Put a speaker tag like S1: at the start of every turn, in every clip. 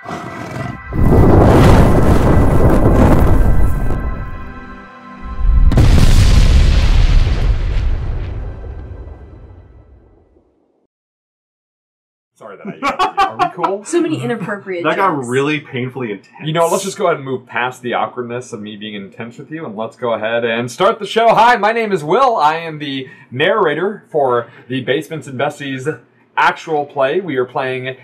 S1: Sorry that I yelled at you. Are we cool?
S2: So many inappropriate
S3: That
S2: jokes.
S3: got really painfully intense.
S1: You know, let's just go ahead and move past the awkwardness of me being intense with you, and let's go ahead and start the show. Hi, my name is Will. I am the narrator for the Basements and Besties actual play. We are playing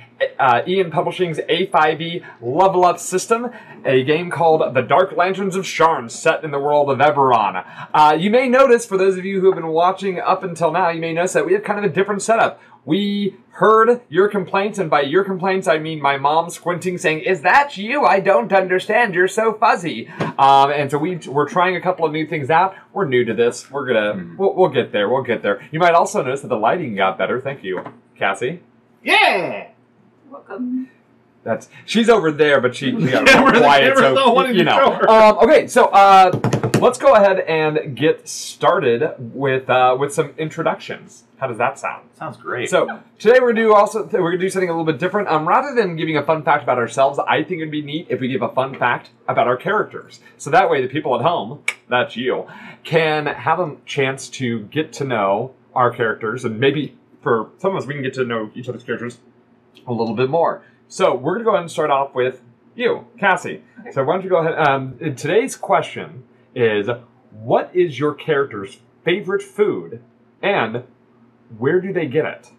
S1: Ian Publishing's A5E Level Up System, a game called The Dark Lanterns of Sharn, set in the world of Eberron. You may notice, for those of you who have been watching up until now, you may notice that we have kind of a different setup. We heard your complaints, and by your complaints, I mean my mom squinting, saying, "Is that you? I don't understand. You're so fuzzy." And so we're trying a couple of new things out. We're new to this. We're gonna we'll get there. We'll get there. You might also notice that the lighting got better. Thank you, Cassie.
S3: Yeah!
S2: Welcome.
S1: She's over there, but she got real quiet. So you know. Okay, so let's go ahead and get started with some introductions. How does that sound?
S3: Sounds great.
S1: So today we're gonna do something a little bit different. Rather than giving a fun fact about ourselves, I think it'd be neat if we give a fun fact about our characters. So that way, the people at home, that's you, can have a chance to get to know our characters, and maybe for some of us, we can get to know each other's characters a little bit more. So we're gonna go ahead and start off with you, Cassie. Okay. So why don't you go ahead? Today's question is, what is your character's favorite food, and where do they get it?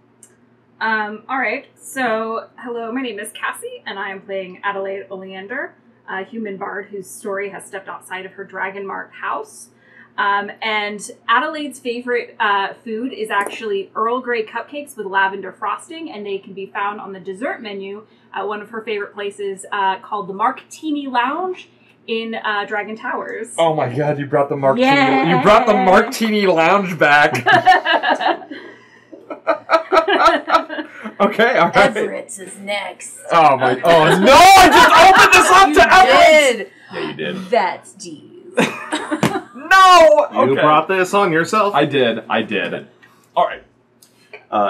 S2: Alright, so hello, my name is Cassie, and I am playing Adelaide Oleander, a human bard whose story has stepped outside of her dragon-marked house. And Adelaide's favorite food is actually Earl Grey cupcakes with lavender frosting, and they can be found on the dessert menu at one of her favorite places called the Martini Lounge in Dragon Towers.
S1: Oh my god, you brought the Martini.
S2: Yeah.
S1: You brought the Martini Lounge back. Okay, all right.
S4: Everett's is next.
S1: Oh my! Oh no! I just opened this up to Everett.
S3: Yeah, you did.
S4: That's D's.
S1: No!
S3: You brought this on yourself?
S1: I did. All right.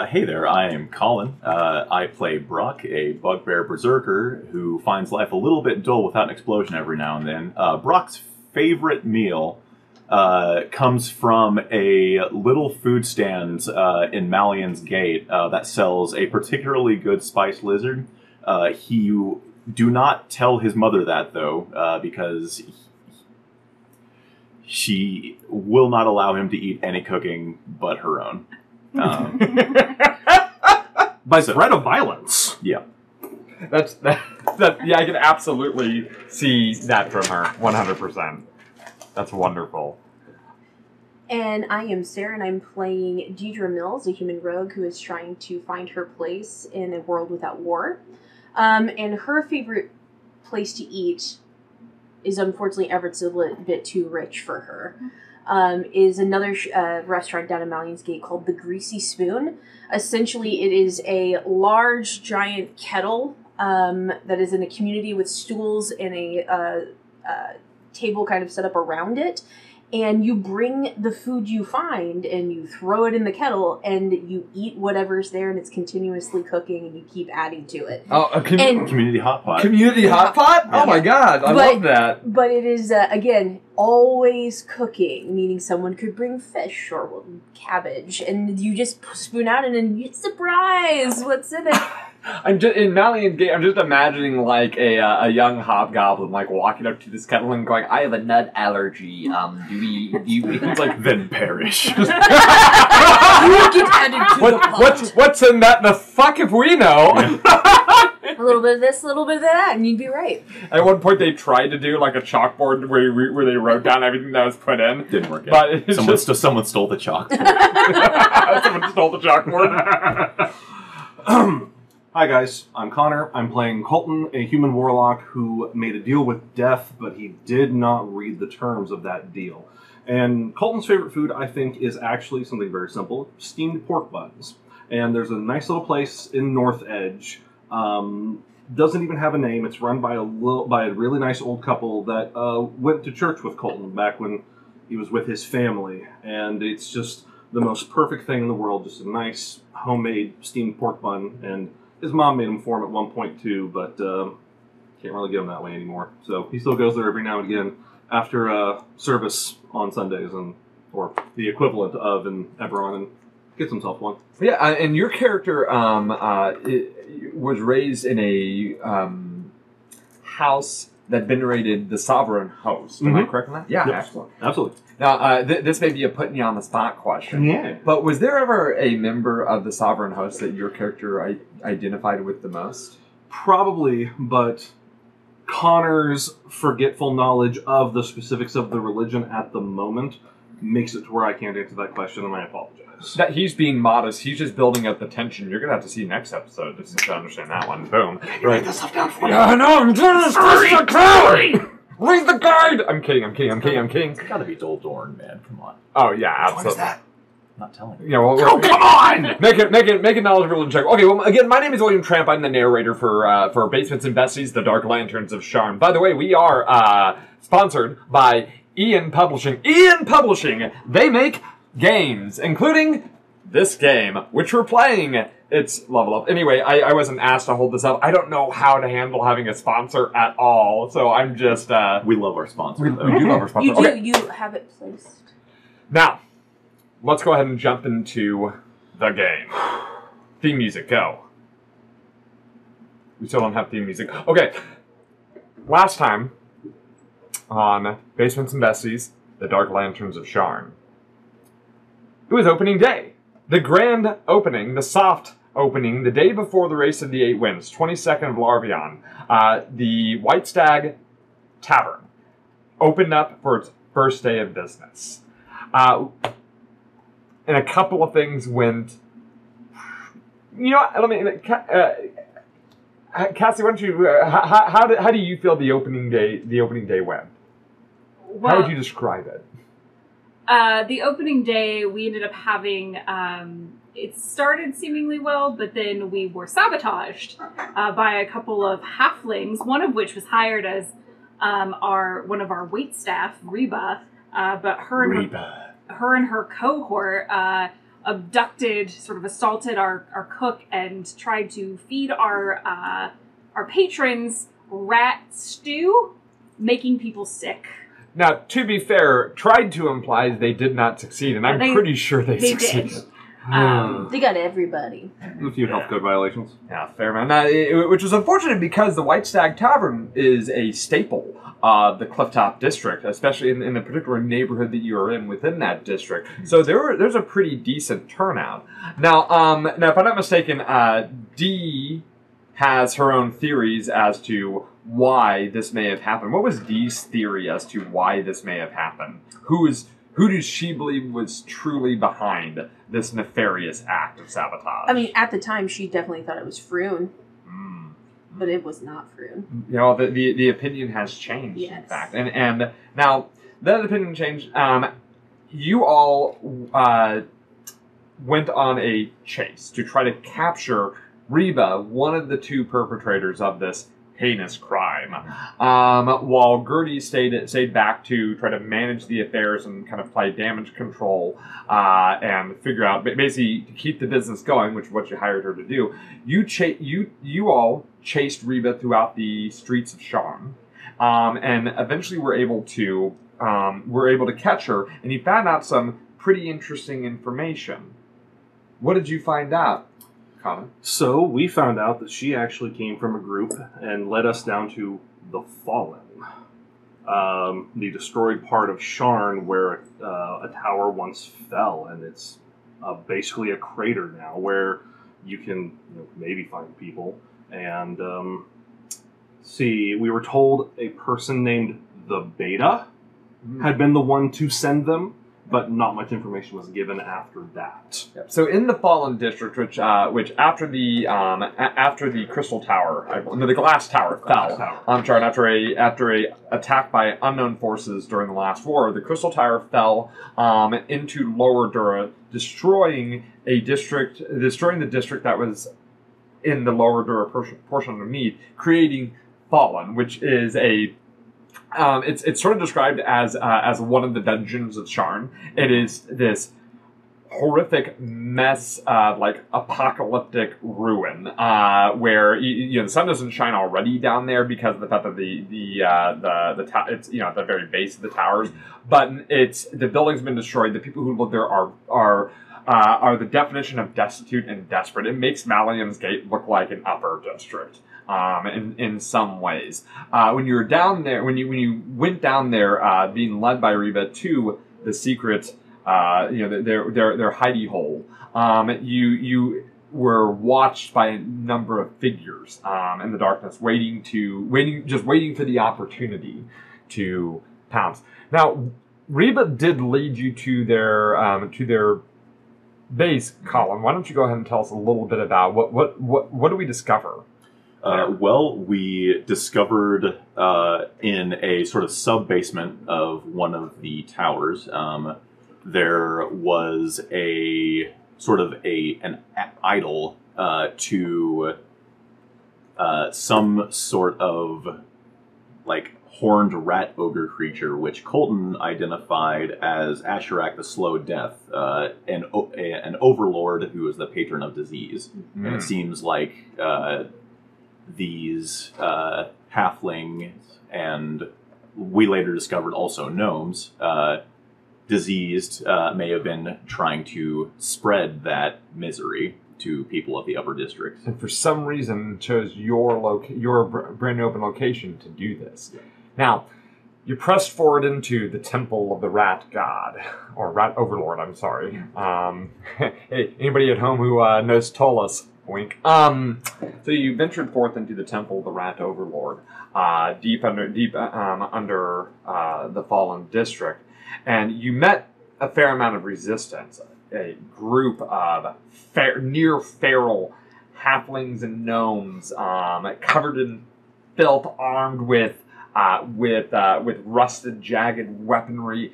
S5: Hey there, I am Colin. I play Brock, a bugbear berserker who finds life a little bit dull without an explosion every now and then. Brock's favorite meal comes from a little food stand in Malian's Gate that sells a particularly good spiced lizard. You do not tell his mother that, though, because she will not allow him to eat any cooking but her own.
S3: By threat of violence.
S5: Yeah.
S1: Yeah, I can absolutely see that from her, 100%. That's wonderful.
S2: And I am Sarah, and I'm playing Deidre Mills, a human rogue who is trying to find her place in a world without war. And her favorite place to eat is unfortunately Everett's a little bit too rich for her. Is another restaurant down in Malian's Gate called the Greasy Spoon. Essentially, it is a large, giant kettle that is in a community with stools and a table kind of set up around it. And you bring the food you find and you throw it in the kettle and you eat whatever's there, and it's continuously cooking and you keep adding to it.
S1: Oh,
S5: Community hot pot.
S1: Community hot pot?
S5: Yeah.
S1: Oh my god, I love that.
S2: But it is, again, always cooking, meaning someone could bring fish or cabbage, and you just spoon out and then you surprise, what's in it?
S1: In Malian Gate, I'm just imagining like a young hobgoblin like walking up to this kettle and going, "I have a nut allergy. Do you it's like
S5: Then perish.
S4: You get added to the pot.
S1: What's in that? The fuck if we know?
S2: A little bit of this, a little bit of that, and you'd be right.
S1: At one point, they tried to do like a chalkboard where they wrote down everything that was put in.
S5: Didn't work out.
S1: But it's
S5: Someone stole the chalk.
S1: Someone stole the chalkboard.
S3: Hi guys, I'm Connor. I'm playing Colton, a human warlock who made a deal with death, but he did not read the terms of that deal. And Colton's favorite food, I think, is actually something very simple: steamed pork buns. And there's a nice little place in North Edge. Doesn't even have a name. It's run by a really nice old couple that went to church with Colton back when he was with his family. And it's just the most perfect thing in the world. Just a nice homemade steamed pork bun. And his mom made him for him at one point too, but can't really get him that way anymore. So he still goes there every now and again after service on Sundays, or the equivalent of in Eberron, and gets himself one.
S1: Yeah, and your character was raised in a house that venerated the sovereign host. Am I correct on that? Yeah,
S3: Yep.
S1: excellent.
S3: Absolutely.
S1: Now, this may be a putting you on the spot question.
S3: Yeah.
S1: But was there ever a member of the sovereign host that your character identified with the most?
S3: Probably, but Connor's forgetful knowledge of the specifics of the religion at the moment makes it to where I can't answer that question, and I apologize.
S1: That he's being modest. He's just building up the tension. You're gonna have to see next episode just to understand that one. Boom.
S3: Write this stuff down for me.
S1: Yeah, I know. I'm doing this. Read the guide. I'm kidding.
S5: It's gotta be Doldorn, man. Come on.
S1: Oh yeah, absolutely.
S3: What is that?
S5: I'm not telling you.
S1: Yeah, well, come on! Make it knowledgeable and check. Okay, well, again, my name is William Tramp. I'm the narrator for Basements and Besties, the Dark Lanterns of Sharn. By the way, we are sponsored by Ian Publishing. Ian Publishing! They make games, including this game, which we're playing. It's Level Up. Anyway, I wasn't asked to hold this up. I don't know how to handle having a sponsor at all, so I'm just...
S5: We love our sponsor.
S1: We do love our sponsor.
S2: You do.
S1: Okay.
S2: You have it placed.
S1: Now, let's go ahead and jump into the game. Theme music, go. We still don't have theme music. Okay. Last time on Basements and Besties, the Dark Lanterns of Sharn, it was opening day. The grand opening, the soft opening, the day before the Race of the Eight Winds, 22nd of Larvion. The White Stag Tavern opened up for its first day of business. And a couple of things went. You know, let me. Cassie, why don't you? How do you feel the opening day went?
S4: Well,
S1: How would you describe it?
S4: The opening day, we ended up having, it started seemingly well, but then we were sabotaged by a couple of halflings, one of which was hired as one of our waitstaff, Reba, but her and her cohort abducted, sort of assaulted our cook and tried to feed our patrons rat stew, making people sick.
S1: Now, to be fair, tried to implies they did not succeed, and I'm pretty sure they succeeded.
S4: Did.
S2: They got everybody.
S3: A few health code violations.
S1: Yeah, fair man. Which was unfortunate because the White Stag Tavern is a staple of the Clifftop district, especially in the particular neighborhood that you are in within that district. So there's a pretty decent turnout. Now, if I'm not mistaken, Dee has her own theories as to why this may have happened. What was Dee's theory as to why this may have happened? Who does she believe was truly behind this nefarious act of sabotage?
S2: I mean, at the time, she definitely thought it was Froon, but it was not Froon.
S1: You know, the opinion has changed,
S2: Yes.
S1: in fact. And now, that opinion changed. You all went on a chase to try to capture Reba, one of the two perpetrators of this heinous crime, while Gertie stayed back to try to manage the affairs and kind of play damage control and figure out, basically, to keep the business going, which is what you hired her to do. You all chased Reba throughout the streets of Sharn, and eventually were able to catch her, and you found out some pretty interesting information. What did you find out, Connor?
S3: So we found out that she actually came from a group and led us down to the Fallen, the destroyed part of Sharn where a tower once fell, and it's basically a crater now where you can maybe find people. And see, we were told a person named the Beta had been the one to send them, but not much information was given after that.
S1: Yep. So in the Fallen District, which after the Crystal Tower, the Glass Tower fell on Sharn after a attack by unknown forces during the last war, the Crystal Tower fell into Lower Dura, destroying the district that was in the Lower Dura portion underneath, creating Fallen, which is a it's sort of described as one of the dungeons of Sharn. It is this horrific mess, like apocalyptic ruin, where the sun doesn't shine already down there because of the fact that it's at the very base of the towers, but the building's been destroyed. The people who live there are the definition of destitute and desperate. It makes Malian's Gate look like an upper district. In some ways, when you were down there, when you went down there, being led by Reba to the secret, their hidey hole, you were watched by a number of figures in the darkness, waiting for the opportunity to pounce. Now, Reba did lead you to their base, Colin. Why don't you go ahead and tell us a little bit about what do we discover?
S5: Well, we discovered in a sort of sub-basement of one of the towers, there was a sort of an idol to some sort of like horned rat ogre creature, which Colton identified as Asherak the Slow Death, an overlord who is the patron of disease. Mm-hmm. And it seems like these halflings, and we later discovered also gnomes, diseased, may have been trying to spread that misery to people of the upper districts.
S1: And for some reason chose your brand new open location to do this. Now, you pressed forward into the temple of the rat god, or rat overlord, I'm sorry. Hey, anybody at home who knows Tolas? Wink. So you ventured forth into the temple of the rat overlord, deep under the fallen district, and you met a fair amount of resistance. A group of near feral halflings and gnomes, covered in filth, armed with rusted, jagged weaponry,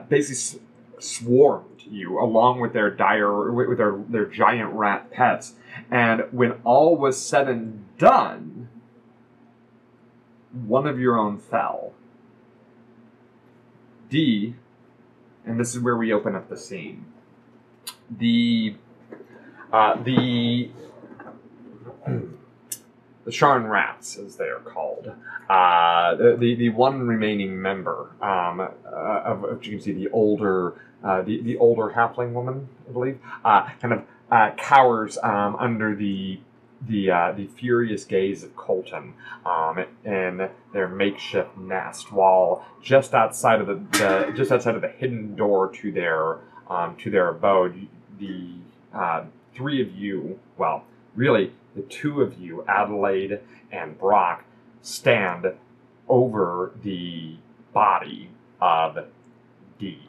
S1: basically swarmed you along with their their giant rat pets. And when all was said and done, one of your own fell. D, and this is where we open up the scene. The Sharn rats, as they are called, the one remaining member of you can see the older halfling woman, I believe, kind of cowers under the furious gaze of Colton in their makeshift nest, while just outside of the hidden door to their abode, the three of you, well, really the two of you, Adelaide and Brock, stand over the body of Dee.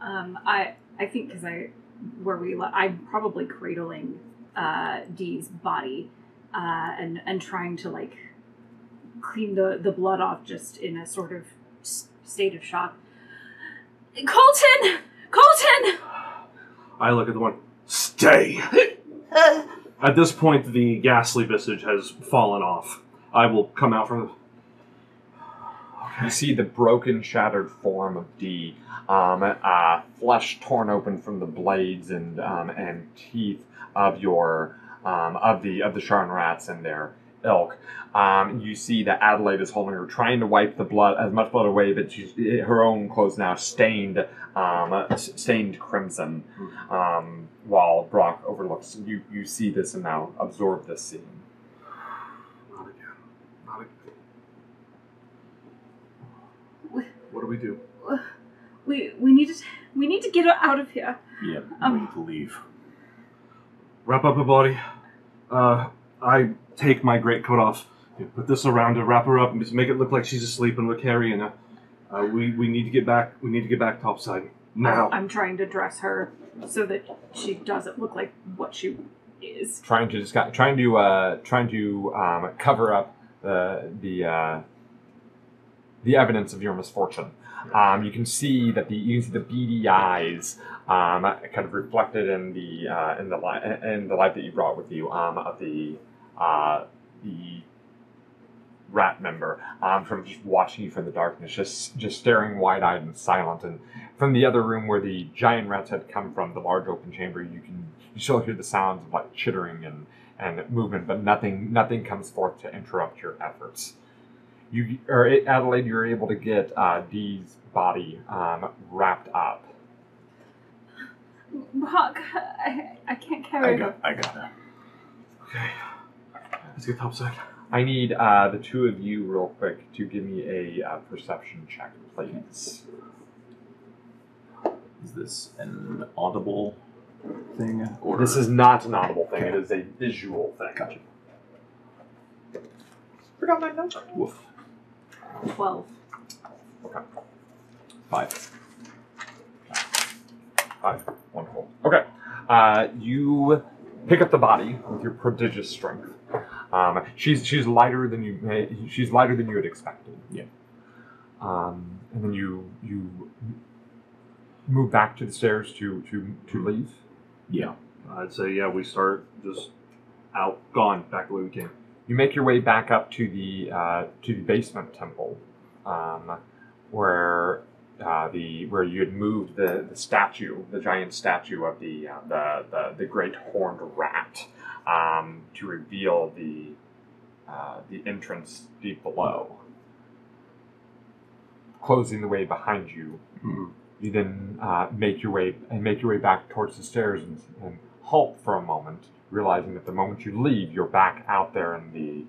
S4: I think because I'm probably cradling Dee's body and trying to like clean the blood off, just in a sort of state of shock. Colton!
S3: I look at the one. Stay! At this point, the ghastly visage has fallen off. I will come out from
S1: You see the broken, shattered form of Dee, flesh torn open from the blades and teeth of the Sharn rats and their ilk. You see that Adelaide is holding her, trying to wipe the blood, as much blood away, but her own clothes now stained crimson. While Brock overlooks, you see this and now absorb this scene.
S3: Not again. What do we do?
S4: We need to get out of here.
S5: Yeah, we need to leave.
S3: Wrap up her body. I take my greatcoat off, put this around her, wrap her up, and just make it look like she's asleep, and we're carrying her. We need to get back. We need to get back topside now.
S4: I'm trying to dress her so that she doesn't look like what she is.
S1: Trying to cover up the evidence of your misfortune. You can see that the beady eyes, kind of reflected in the light that you brought with you, of the rat member, from just watching you from the darkness, just staring wide-eyed and silent. And from the other room where the giant rats had come from, the large open chamber, you still hear the sounds of like chittering and movement, but nothing comes forth to interrupt your efforts. Adelaide, you're able to get Dee's body wrapped up.
S4: Brock, I can't carry her.
S5: I got that.
S3: Okay. Let's get topside.
S1: I need the two of you real quick to give me a perception check, please.
S5: Is this an audible thing? Or
S1: This is not an audible thing. It is a visual thing.
S5: Gotcha.
S1: Forgot my number.
S5: Woof.
S4: 12.
S1: Okay.
S5: 5.
S1: 5. Wonderful. Okay. You pick up the body with your prodigious strength. She's lighter than you had expected.
S5: Yeah.
S1: And then you move back to the stairs to leave.
S5: Yeah.
S3: I'd say, yeah, we start just gone, back the way we came.
S1: You make your way back up to the basement temple, where you had moved the statue, the giant statue of the great horned rat, to reveal the entrance deep below. Closing the way behind you, you then make your way back towards the stairs and halt for a moment, realizing that the moment you leave, you're back out there in the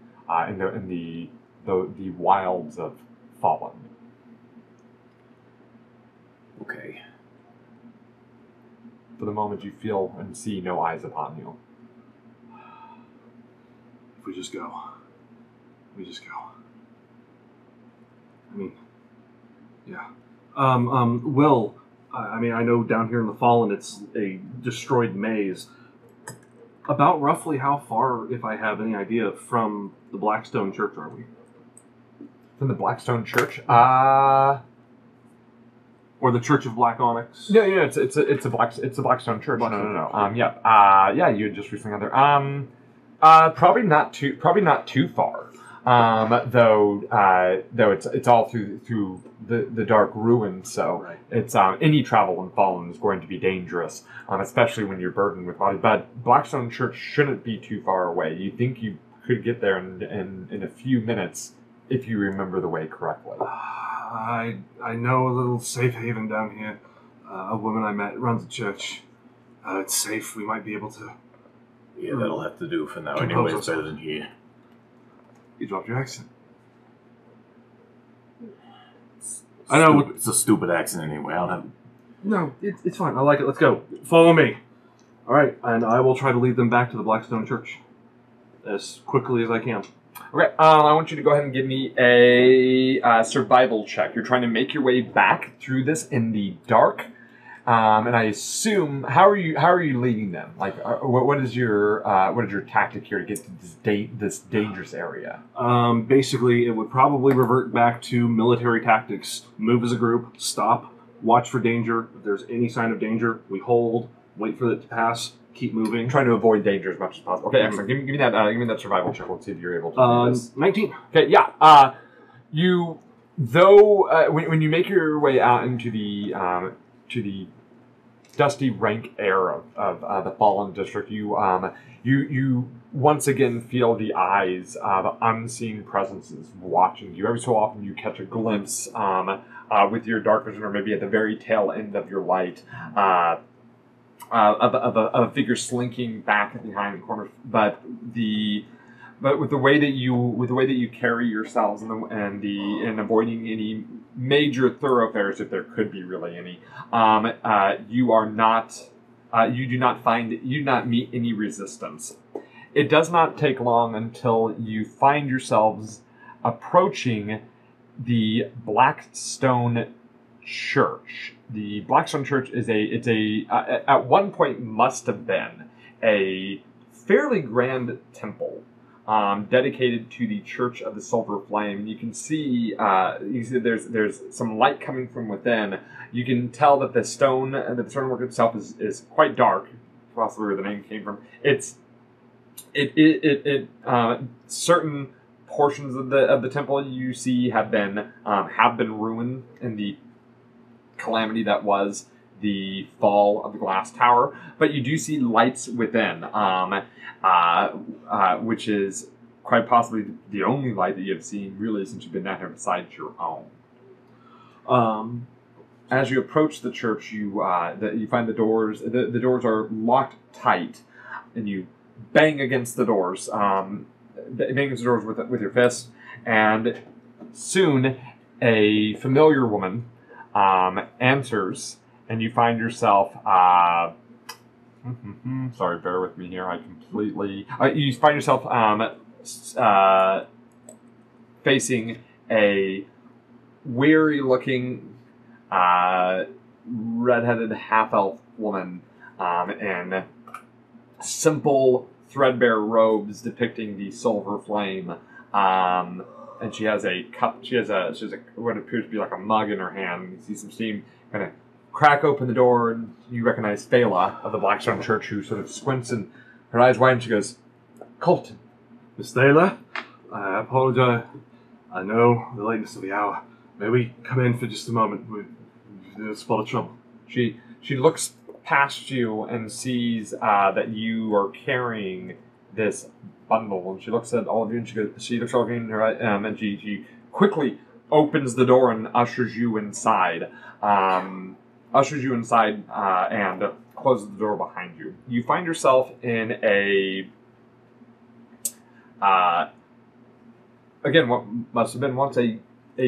S1: wilds of Fallen.
S5: Okay.
S1: For the moment, you feel and see no eyes upon you.
S3: If we just go. We just go. I mean, yeah. Will, I mean, I know down here in the Fallen it's a destroyed maze. About roughly how far, if I have any idea, from the Blackstone Church are we?
S1: From the Blackstone Church?
S3: Or the Church of Black Onyx?
S1: No, it's a Blackstone Church. No. Yeah, you had just recently got there. Probably not too far. Though it's all through the dark ruins, so
S3: Right.
S1: it's any travel in Fallen is going to be dangerous, especially when you're burdened with bodies. But Blackstone Church shouldn't be too far away. You think you could get there in a few minutes if you remember the way correctly.
S3: I know a little safe haven down here. A woman I met runs a church. It's safe. We might be able to.
S5: Yeah, that'll have to do for now.
S3: Compose
S5: Anyway, it's
S3: ourselves.
S5: better than here.
S3: You dropped your accent. I know.
S5: It's a stupid accent anyway. I don't have.
S3: No, it's fine. I like it. Let's go. Follow me. All right, and I will try to lead them back to the Blackstone Church as quickly as I can.
S1: Okay, I want you to go ahead and give me a survival check. You're trying to make your way back through this in the dark, and I assume how are you leading them? Like, what is your tactic here to get to this dangerous area?
S3: Basically, it would probably revert back to military tactics. Move as a group, stop, watch for danger. If there's any sign of danger, we hold, wait for it to pass, keep moving.
S1: Trying to avoid danger as much as possible. Okay, excellent. Give me that survival check. Let's see if you're able to do this.
S3: 19.
S1: Okay, yeah. When you make your way out into the dusty, rank air of the Fallen District, you once again feel the eyes of unseen presences watching you. Every so often, you catch a glimpse with your dark vision, or maybe at the very tail end of your light. Of a figure slinking back behind the corner, but with the way that you carry yourselves and avoiding any major thoroughfares, if there could be really any, you do not meet any resistance. It does not take long until you find yourselves approaching the Blackstone Church. The Blackstone Church is at one point must have been a fairly grand temple dedicated to the Church of the Silver Flame. You can see there's some light coming from within. You can tell that the stonework itself is quite dark, possibly where the name came from. Certain portions of the temple you see have been ruined in the calamity that was the fall of the glass tower, but you do see lights within, which is quite possibly the only light that you have seen really since you've been down here besides your own. As you approach the church, you find the doors. The doors are locked tight, and you bang against the doors. Bang against the doors with your fist, and soon a familiar woman answers, and you find yourself. Sorry, bear with me here. I completely. You find yourself facing a weary-looking, red-headed half-elf woman in simple, threadbare robes depicting the silver flame. And she has a cup. She has what appears to be like a mug in her hand. You see some steam kind of crack open the door, and you recognize Phala of the Blackstone Church, who sort of squints and her eyes wide, and she goes, "Colton."
S3: Miss Thaler, I apologize. I know the lateness of the hour. May we come in for just a moment? We're in a spot of trouble.
S1: She looks past you and sees that you are carrying this bundle, and she looks at all of you, and she looks over in her and she quickly opens the door and ushers you inside. And closes the door behind you. You find yourself in a again, what must have been once a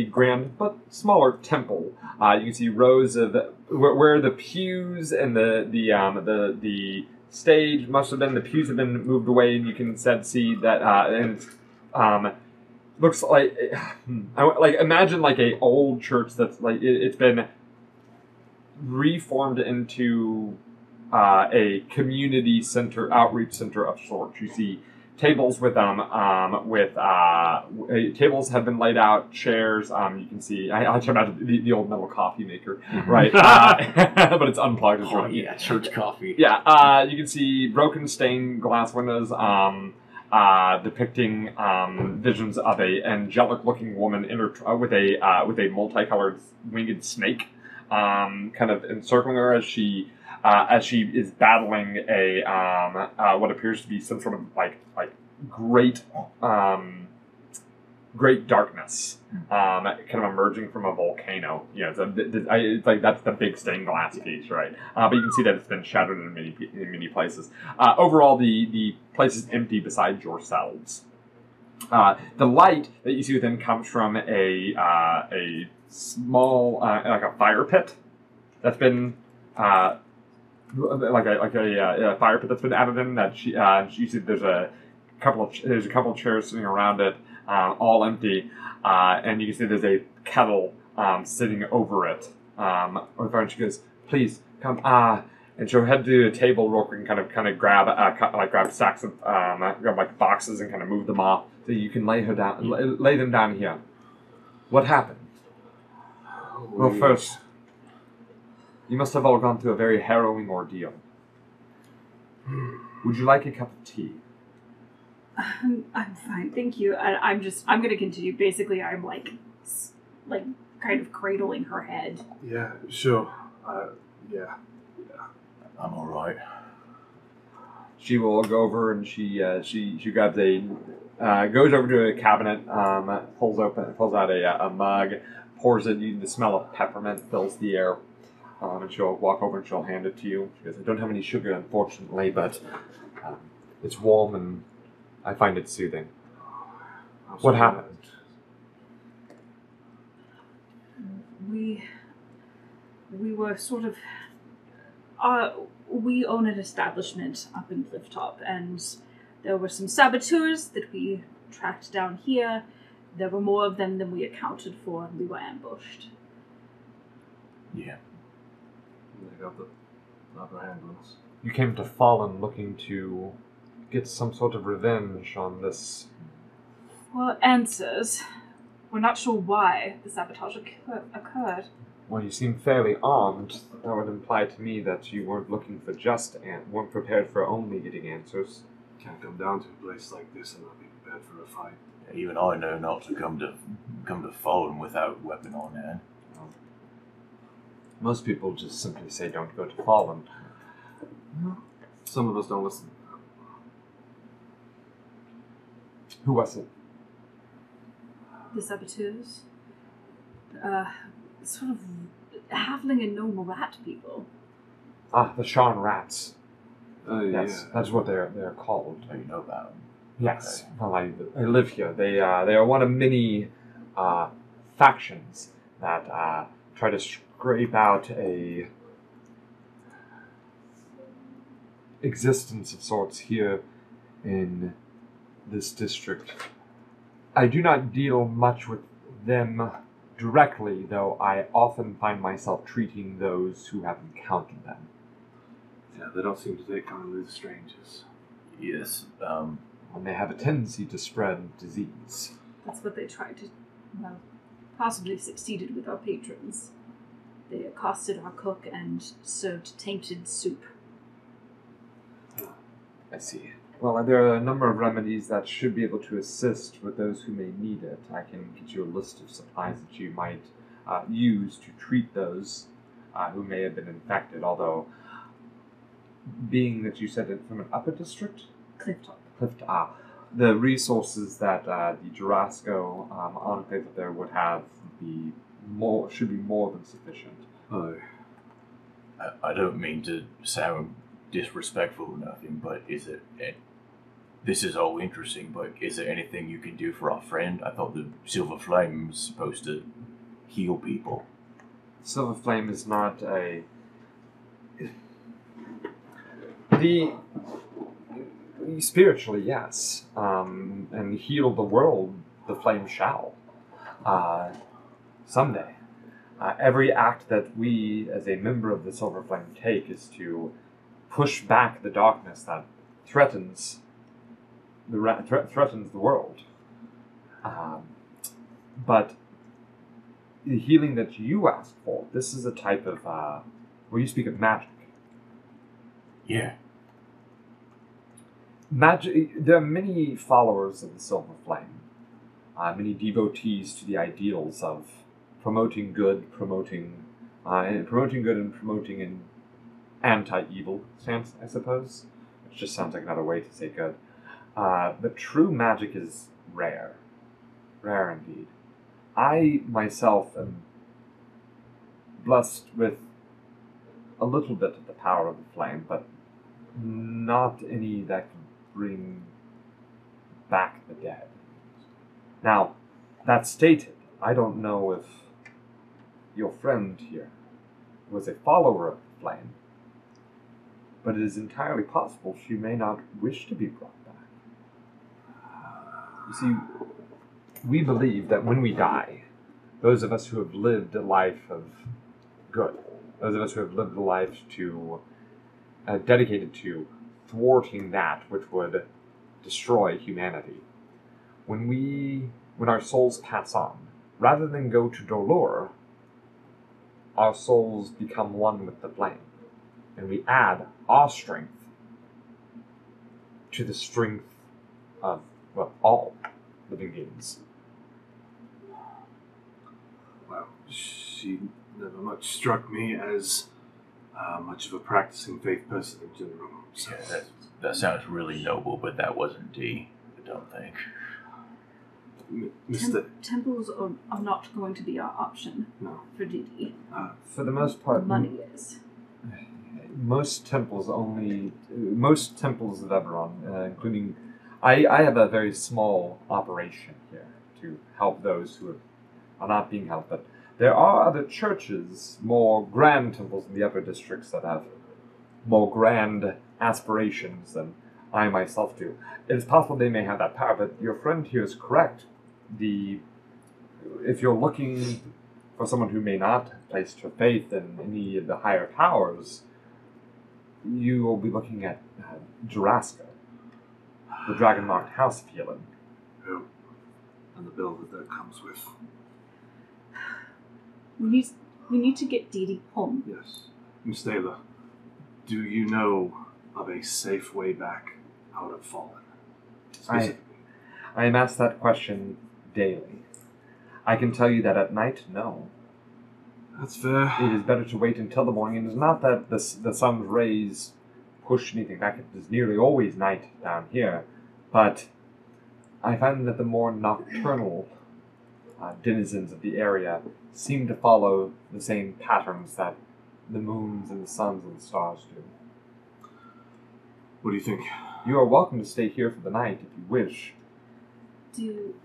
S1: grand but smaller temple. You can see rows of where the pews and the stage must have been. The pews have been moved away, and you can see that. And looks like imagine like a old church that's like it's been reformed into a community center, outreach center of sorts. You see tables with tables have been laid out, chairs. You can see. I can imagine the old metal coffee maker, right? But it's unplugged. It's
S5: Oh yeah, church coffee.
S1: Yeah. You can see broken stained glass windows, depicting visions of a angelic-looking woman with a multicolored winged snake, kind of encircling her as she is battling a what appears to be some sort of like great darkness, kind of emerging from a volcano. Yeah, it's like that's the big stained glass piece, right? But you can see that it's been shattered in many places. Overall, the place is empty besides yourselves. The light that you see within comes from a small like a fire pit that's been like a fire pit that's been added in. That you see there's a couple of chairs sitting around it, all empty, and you can see there's a kettle sitting over it. And she goes, "Please come." And she'll head to the table real quick and kind of grab sacks of grab like boxes and kind of move them off so you can lay them down here. What happened? Well, first, you must have all gone through a very harrowing ordeal. Would you like a cup of tea?
S4: I'm fine, thank you. I'm going to continue. Basically, I'm like kind of cradling her head.
S3: Yeah, sure. Yeah.
S5: I'm all right.
S1: She will go over and she grabs goes over to a cabinet, pulls out a mug, pours it. The smell of peppermint fills the air, and she'll walk over and she'll hand it to you. She goes, "I don't have any sugar, unfortunately, but it's warm and I find it soothing." What happened?
S4: We were sort of... we own an establishment up in Clifftop, and there were some saboteurs that we tracked down here. There were more of them than we accounted for, and we were ambushed.
S5: Yeah.
S3: They got the upper hand on us.
S1: You came to Fallen looking to get some sort of revenge on this.
S4: Well, answers. We're not sure why the sabotage occurred.
S1: Well, you seem fairly armed. That would imply to me that you weren't looking for weren't prepared for only getting answers.
S3: Can't come down to a place like this and not be prepared for a fight.
S5: Even I know not to come to Fallen without weapon on hand.
S1: Most people just simply say don't go to Fallen.
S3: Some of us don't listen.
S1: Who was it?
S4: The saboteurs. Sort of halfling and gnome rat people.
S1: Ah, the Sharn rats.
S3: Yes,
S1: Yeah. That's what they're called.
S5: Oh, you know about them.
S1: Yes.
S5: Okay.
S1: Well, I live here. They are one of many factions that try to scrape out a existence of sorts here in this district. I do not deal much with them directly, though I often find myself treating those who have encountered them.
S3: Yeah, they don't seem to take kindly to strangers.
S5: Yes.
S1: And they have a tendency to spread disease.
S4: That's what they tried to, well, possibly succeeded with our patrons. They accosted our cook and served tainted soup.
S1: I see. Well, there are a number of remedies that should be able to assist with those who may need it. I can get you a list of supplies that you might use to treat those who may have been infected, although, being that you said it from an upper district?
S4: Clifftop.
S1: The resources that the Jurasco enclave there would have should be more than sufficient.
S3: Oh,
S5: I don't mean to sound disrespectful or nothing, but is it? This is all interesting, but is there anything you can do for our friend? I thought the Silver Flame was supposed to heal people.
S1: Silver Flame is not a... Spiritually, yes. And heal the world, the flame shall. Someday. Every act that we, as a member of the Silver Flame, take is to push back the darkness that threatens the world. But the healing that you asked for, this is a type of, where you speak of magic.
S5: Yeah.
S1: Magic. There are many followers of the Silver Flame, many devotees to the ideals of promoting good, promoting an anti-evil stance, I suppose. Which just sounds like another way to say good. But true magic is rare indeed. I myself am blessed with a little bit of the power of the flame, but not any that can bring back the dead. Now, that stated, I don't know if your friend here was a follower of the flame, but it is entirely possible she may not wish to be brought back. You see, we believe that when we die, those of us who have lived a life of good, those of us who have lived a life dedicated to thwarting that which would destroy humanity, when our souls pass on, rather than go to Dolor, our souls become one with the flame, and we add our strength to the strength of, all living beings.
S3: well, she never much struck me as much of a practicing faith person in general. So.
S5: Yeah, that sounds really noble, but that wasn't D, I don't think.
S3: Mr.
S4: Temples are not going to be our option
S3: No.
S4: for DD.
S1: For the most part,
S4: Money is.
S1: most temples of Eberron, including, I have a very small operation here to help those who are not being helped, but there are other churches, more grand temples in the upper districts that have more grand aspirations than I myself do. It is possible they may have that power, but your friend here is correct. If you're looking for someone who may not place your faith in any of the higher powers, you will be looking at Jurasco, the dragon-marked house of healing.
S3: Oh, and the bill that comes with.
S4: We need to get Dee Dee home.
S3: Yes. Miss Taylor, do you know of a safe way back out of Fallen? Specifically.
S1: I am asked that question daily. I can tell you that at night, no.
S3: That's fair.
S1: It is better to wait until the morning. It is not that the sun's rays push anything back. It is nearly always night down here. But I find that the more nocturnal denizens of the area seem to follow the same patterns that the moons and the suns and the stars do.
S3: What do you think?
S1: You are welcome to stay here for the night if you wish.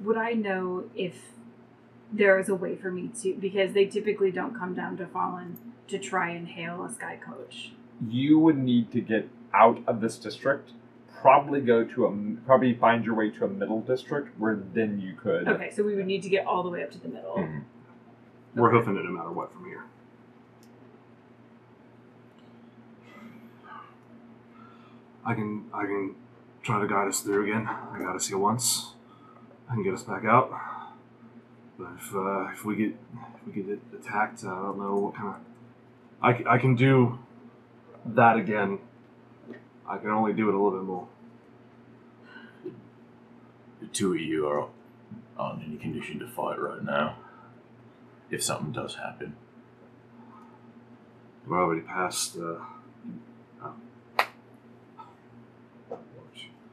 S4: Would I know if there is a way for me to, because they typically don't come down to Fallen to try and hail a sky coach.
S1: You would need to get out of this district, probably probably find your way to a middle district where then you could.
S4: Okay, so we would need to get all the way up to the middle.
S5: Mm-hmm.
S3: We're hoofing it no matter what from here. I can try to guide us through again. I got us here once. I can get us back out. But if we get attacked, I don't know what kind of. I can do that again. I can only do it a little bit more.
S5: The two of you are on any condition to fight right now. If something does happen.
S3: We're already past.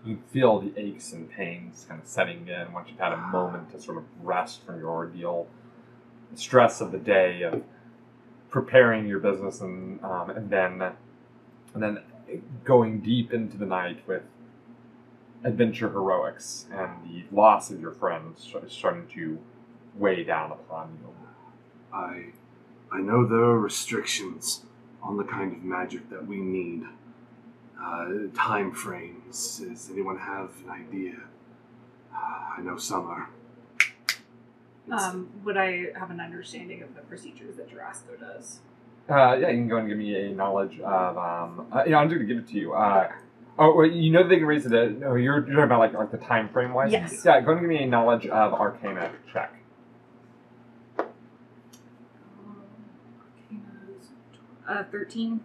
S1: You feel the aches and pains kind of setting in once you've had a moment to sort of rest from your ordeal. The stress of the day of preparing your business and then going deep into the night with adventure heroics and the loss of your friends starting to weigh down upon you.
S3: I know there are restrictions on the kind of magic that we need. Time frames. Does anyone have an idea? I know some are.
S4: Would I have an understanding of the procedures that Jarasco does?
S1: Yeah, you can go and give me a knowledge of. I'm just going to give it to you. Oh, well, you know they can raise it. No, you're talking about like the time frame wise.
S2: Yes.
S1: Yeah, go and give me a knowledge of Arcana check.
S4: 13.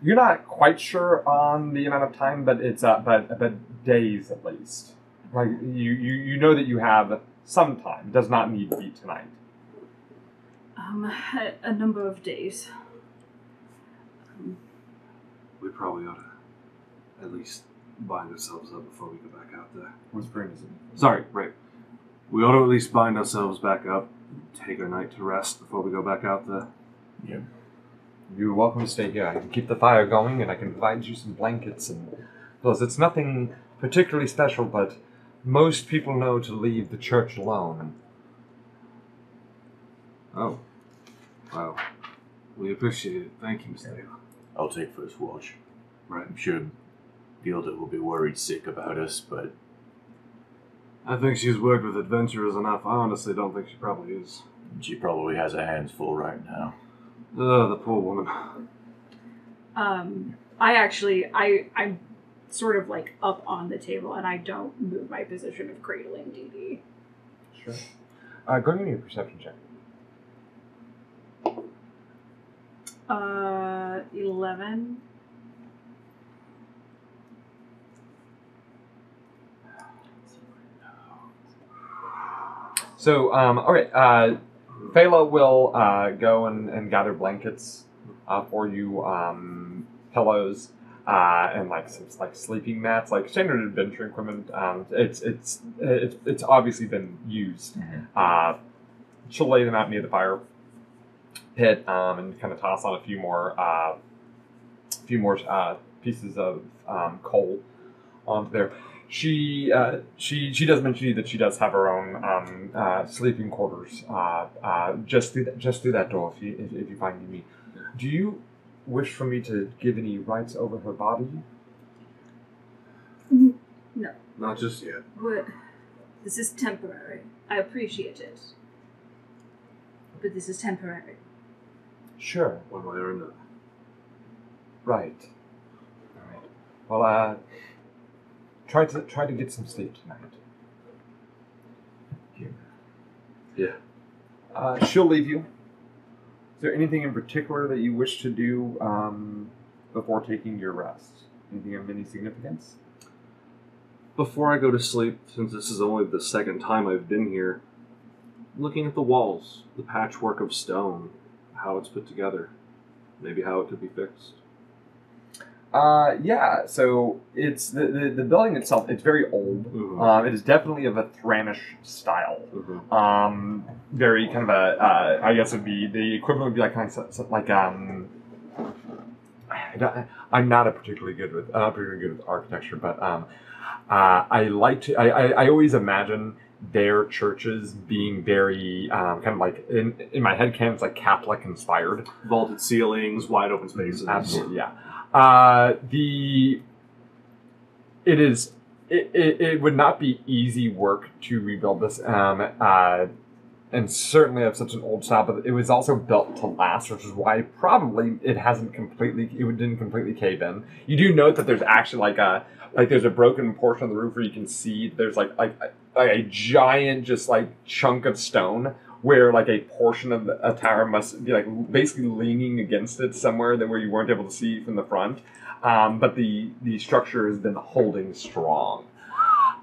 S1: You're not quite sure on the amount of time, but it's but days at least. Like you know that you have some time. It does not need to be tonight.
S4: A number of days.
S3: We probably ought to at least bind ourselves up before we go back out there.
S1: Whispering is it?
S3: Sorry, right. We ought to at least bind ourselves back up, take our night to rest before we go back out there.
S5: Yeah.
S1: You're welcome to stay here. I can keep the fire going, and I can provide you some blankets and pillows. It's nothing particularly special, but most people know to leave the church alone.
S3: Oh. Wow. We appreciate it. Thank you, Mr. Dale.
S5: I'll take first watch.
S3: Right.
S5: I'm sure Gilda will be worried sick about us, but
S3: I think she's worked with adventurers enough. I honestly don't think she probably is.
S5: she probably has her hands full right now.
S3: The poor woman.
S4: I'm sort of like up on the table, and I don't move my position of cradling Dee Dee.
S1: Sure. Go ahead and give me a perception check.
S4: 11.
S1: So, okay, Phala will go and gather blankets for you, pillows, and like some like sleeping mats, like standard adventure equipment. It's obviously been used.
S5: Mm-hmm.
S1: She'll lay them out near the fire pit and kind of toss on a few more pieces of coal onto there. She does mention to you that she does have her own sleeping quarters just through that door if you find me. Do you wish for me to give any rights over her body?
S4: No.
S3: Not just yet.
S4: This is temporary. I appreciate it. But this is temporary.
S1: Sure.
S3: One way or another.
S1: Right. All right. Well, try to get some sleep tonight. Here.
S3: Yeah.
S1: She'll leave you. Is there anything in particular that you wish to do before taking your rest? Anything of any significance?
S3: before I go to sleep, since this is only the second time I've been here, looking at the walls, the patchwork of stone, how it's put together, maybe how it could be fixed.
S1: Yeah, so it's the building itself, it's very old.
S3: Mhm.
S1: It is definitely of a Thranish style.
S3: Mhm.
S1: Very kind of a, I guess it would be, the equivalent would be like, kind of, like, I'm not particularly good with architecture, but I like to, I always imagine their churches being very kind of like, in my head canon, it's like Catholic inspired.
S3: Vaulted ceilings, wide open spaces.
S1: Absolutely, yeah. It would not be easy work to rebuild this, and certainly of such an old style, but it was also built to last, which is why probably it didn't completely cave in. You do note that there's actually there's a broken portion of the roof where you can see there's like a giant just like chunk of stone where like a portion of a tower must be like basically leaning against it somewhere where you weren't able to see from the front. But the structure has been holding strong.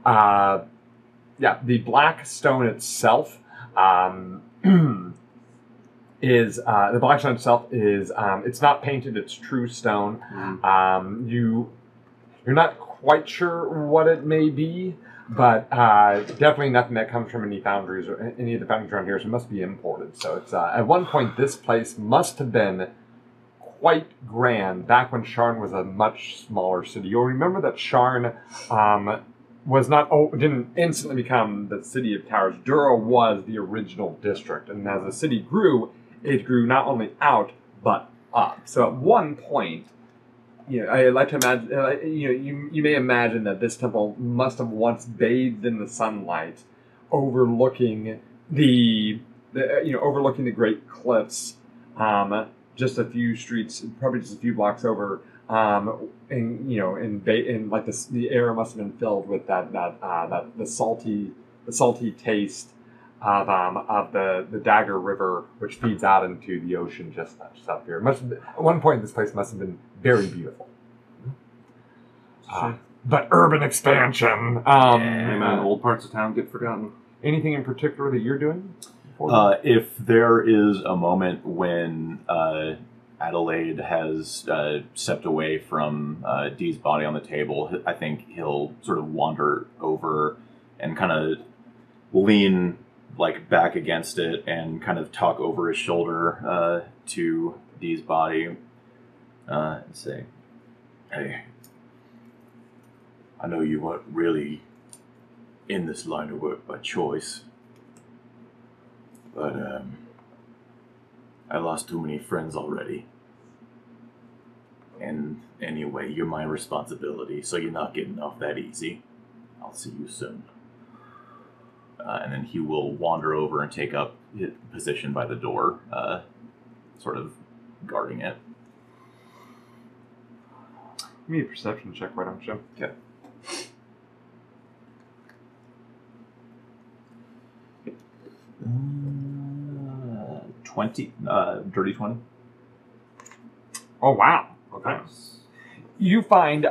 S1: The black stone itself is the black stone itself is it's not painted, it's true stone. You're not quite sure what it may be, but definitely nothing that comes from any foundries or any of the foundries around here. So it must be imported. So it's at one point this place must have been quite grand back when Sharn was a much smaller city. You'll remember that Sharn didn't instantly become the city of towers. Dura was the original district, and as the city grew, it grew not only out but up. So at one point, I like to imagine, you may imagine that this temple must have once bathed in the sunlight, overlooking overlooking the great cliffs, just a few streets, probably just a few blocks over. The air must have been filled with the salty taste of the Dagger River, which feeds out into the ocean just up here. At one point, this place must have been very beautiful. But urban expansion.
S3: Hey man, old parts of town get forgotten.
S1: Anything in particular that you're doing?
S5: If there is a moment when Adelaide has stepped away from Dee's body on the table, I think he'll sort of wander over and kind of lean back against it and kind of talk over his shoulder to Dee's body and say, "Hey, I know you weren't really in this line of work by choice, but I lost too many friends already. And anyway, you're my responsibility, so you're not getting off that easy. I'll see you soon." And then he will wander over and take up his position by the door, sort of guarding it.
S1: Give me a perception check, why don't you?
S5: Okay. 20, dirty 20.
S1: Oh, wow. Okay. You find,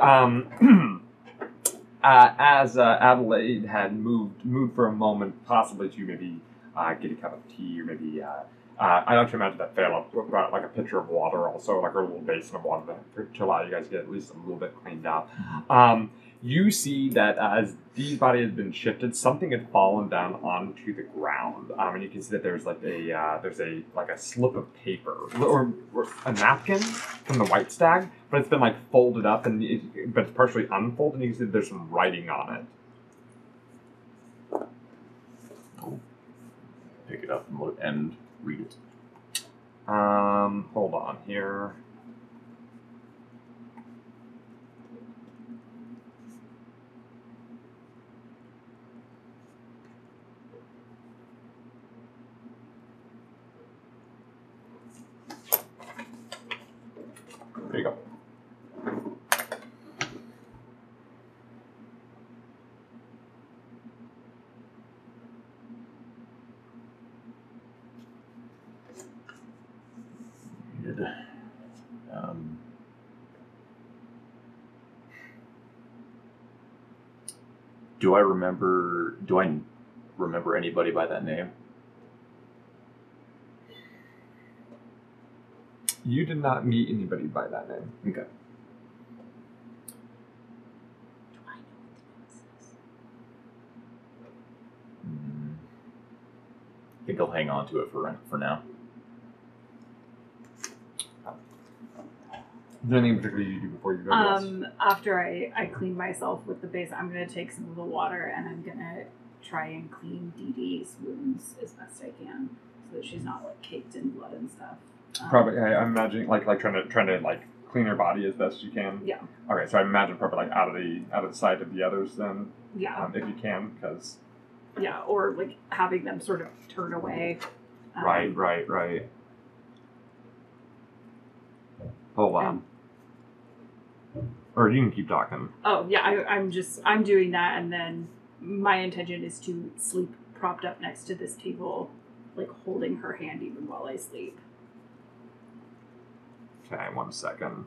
S1: as Adelaide had moved for a moment, possibly to maybe get a cup of tea, or maybe, I like to imagine that Phelan brought like a pitcher of water also, like a little basin of water to allow you guys to get at least a little bit cleaned up. You see that as Dee's body has been shifted, something had fallen down onto the ground, and you can see that there's a slip of paper or a napkin from the White Stag, but it's been folded up but it's partially unfolded, and you can see that there's some writing on it.
S5: I'll pick it up and look and read it.
S1: Hold on here. There you go.
S5: Do I remember anybody by that name?
S1: You did not meet anybody by that name.
S5: Okay. I think I'll hang on to it for now.
S1: Is there anything particular you do before you go to this?
S4: After I clean myself with the base, I'm going to take some of the water and I'm going to try and clean Dee Dee's wounds as best I can so that she's not like caked in blood and stuff.
S1: Probably, I'm imagining like trying to like clean her body as best you can.
S4: Yeah.
S1: Okay, so I imagine probably like out of the sight of the others then.
S4: Yeah.
S1: If you can, because.
S4: Yeah, or like having them sort of turn away.
S1: Right. Hold on. Or you can keep talking.
S4: Oh yeah, I'm doing that, and then my intention is to sleep propped up next to this table, like holding her hand even while I sleep.
S1: Okay, 1 second.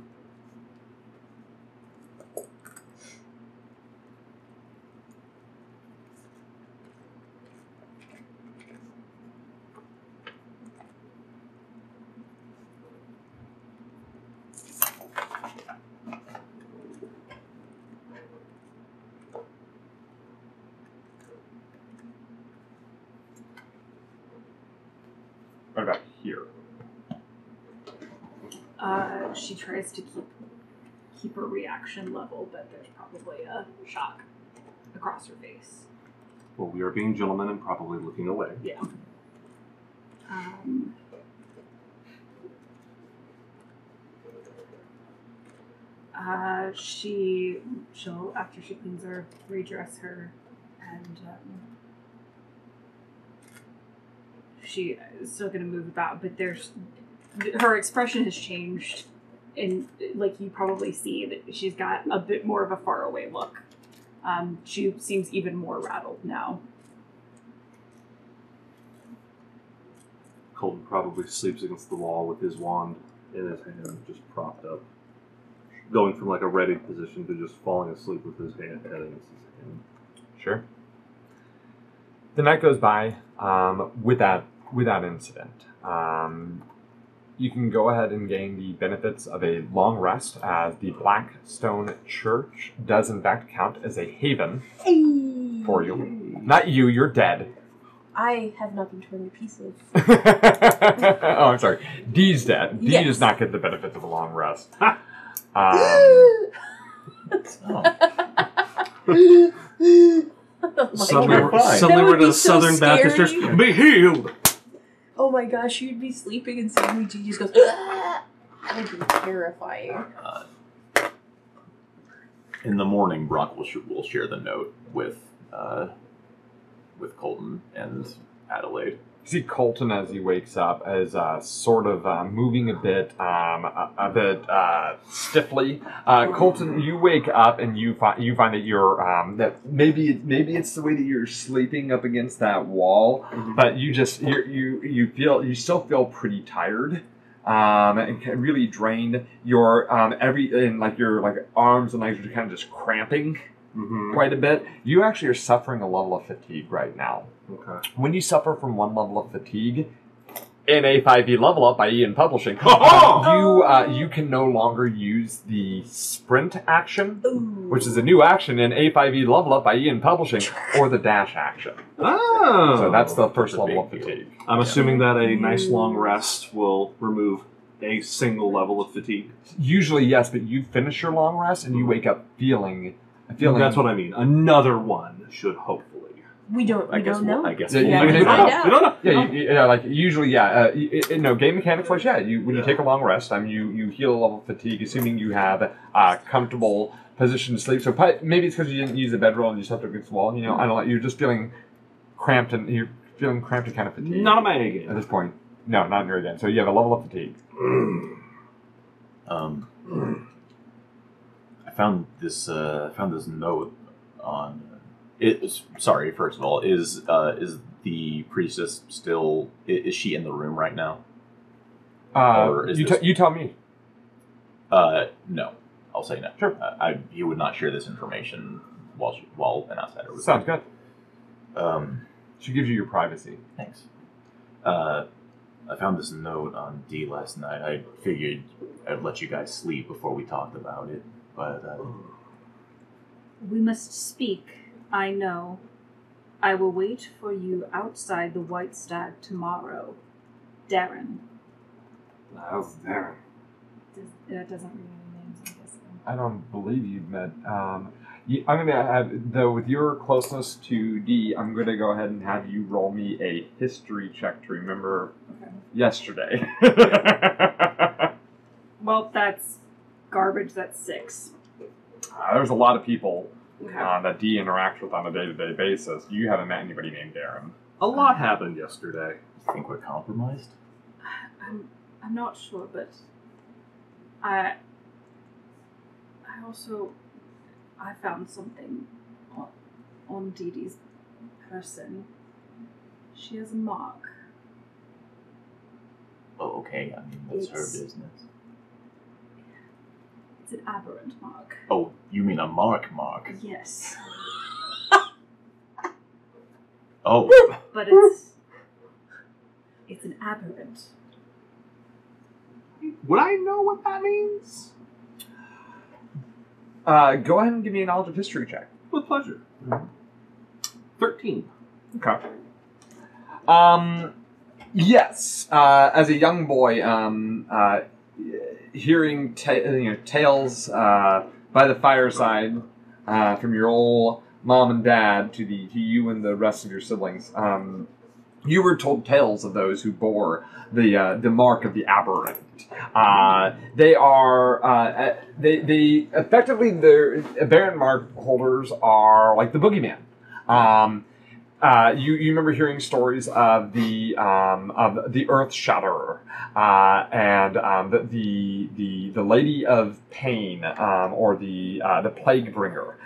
S1: What about here?
S4: She tries to keep her reaction level, but there's probably a shock across her face.
S3: Well, we are being gentlemen and probably looking away.
S4: Yeah. She'll after she cleans her, redress her, and she is still gonna move about, but her expression has changed, and like you probably see that she's got a bit more of a faraway look. She seems even more rattled now.
S3: Colton probably sleeps against the wall with his wand in his hand, just propped up. Going from like a ready position to just falling asleep with his head against his hand.
S1: Sure. The night goes by without incident. You can go ahead and gain the benefits of a long rest, as the Blackstone Church does in fact count as a haven for you. Not you, you're dead.
S2: I have not been torn to pieces.
S1: Oh, I'm sorry. Dee's dead. Dee
S2: Yes.
S1: does not get the benefits of a long rest.
S3: Suddenly
S2: God.
S3: we're
S2: That would
S3: to
S2: be
S3: the
S2: so
S3: Southern Baptist
S2: scary.
S3: Church. Be healed!
S2: Oh my gosh, you'd be sleeping and suddenly G just goes, "Ah!" That would be terrifying.
S5: In the morning, Brock will share the note with Colton and Adelaide.
S1: You see Colton as he wakes up is sort of moving a bit stiffly. Colton, you wake up and you find that you're that maybe it's the way that you're sleeping up against that wall, but you still feel pretty tired. And really drained. Your your arms and legs are kind of just cramping quite a bit. You actually are suffering a level of fatigue right now.
S3: Okay.
S1: When you suffer from one level of fatigue, in a 5e level up by Ian Publishing, you can no longer use the sprint action, which is a new action in A5e level up by Ian Publishing, or the dash action.
S3: Oh!
S1: So that's the first
S5: That's a
S1: level of
S5: big deal.
S1: fatigue.
S3: I'm assuming that a nice long rest will remove a single level of fatigue.
S1: Usually, yes, but you finish your long rest and you wake up feeling.
S3: That's what I mean. Another one should hopefully.
S2: We don't know.
S5: I guess
S1: Yeah,
S5: we'll
S1: you
S5: find
S1: can
S5: out.
S2: find out.
S3: We don't know.
S1: Yeah, usually, game mechanics wise, when you take a long rest, you heal a level of fatigue, assuming you have a comfortable position to sleep. So maybe it's because you didn't use a bedroll and you slept against the wall. I don't know. You're just feeling cramped and kind of fatigued.
S3: Not on my A game.
S1: At this point, no, not in your again. So you have a level of fatigue.
S5: I found this note on. Sorry, first of all, is the priestess still? Is she in the room right now? Or is
S1: You tell me.
S5: No, I'll say no.
S1: Sure.
S5: He would not share this information while an outsider was
S1: Sounds good.
S5: there.
S1: She gives you your privacy.
S5: Thanks. I found this note on D last night. I figured I'd let you guys sleep before we talked about it, but
S4: We must speak, I know. I will wait for you outside the White Stag tomorrow. Darren.
S3: How's Darren?
S4: That doesn't read any names, I'm guessing.
S1: I don't believe you've met. I'm gonna have, though, with your closeness to D, I'm gonna go ahead and have you roll me a history check to remember yesterday.
S4: Well, that's garbage. That's 6.
S1: There's a lot of people
S4: Okay.
S1: that D interacts with on a day-to-day basis. You haven't met anybody named Darren.
S3: A lot happened yesterday.
S5: you think we're compromised?
S4: I'm not sure, but I found something on Dee Dee's person. She has a mark.
S5: Oh, okay. I mean, that's her
S4: It's-
S5: business.
S4: It's an aberrant mark.
S5: Oh, you mean a mark?
S4: Yes.
S5: Oh,
S4: But it's an aberrant.
S3: Would I know what that means?
S1: Go ahead and give me a knowledge of history check.
S3: With pleasure. 13.
S1: Okay. Yes. As a young boy, hearing tales by the fireside from your old mom and dad to you and the rest of your siblings, you were told tales of those who bore the mark of the aberrant. They are they effectively the aberrant mark holders are like the boogeyman. You remember hearing stories of the Earth Shatterer and the Lady of Pain or the Plague Bringer,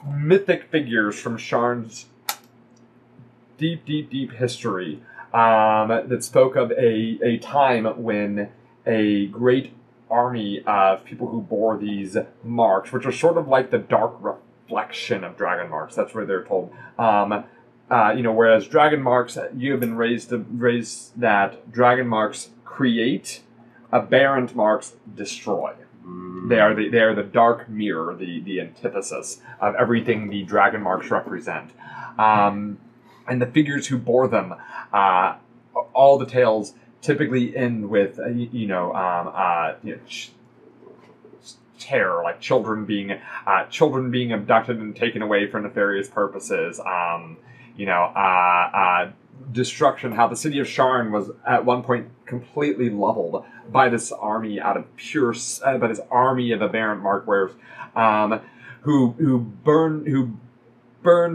S1: mythic figures from Sharn's deep history that spoke of a time when a great army of people who bore these marks, which are sort of like the dark reflection of dragon marks. That's where they're told. Whereas dragon marks, you have been raised that dragon marks create, aberrant marks destroy. They are the dark mirror, the antithesis of everything the dragon marks represent. And the figures who bore them, all the tales typically end with terror, like children being abducted and taken away for nefarious purposes. Destruction. How the city of Sharn was at one point completely leveled by this army by this army of aberrant mark wearers, who burned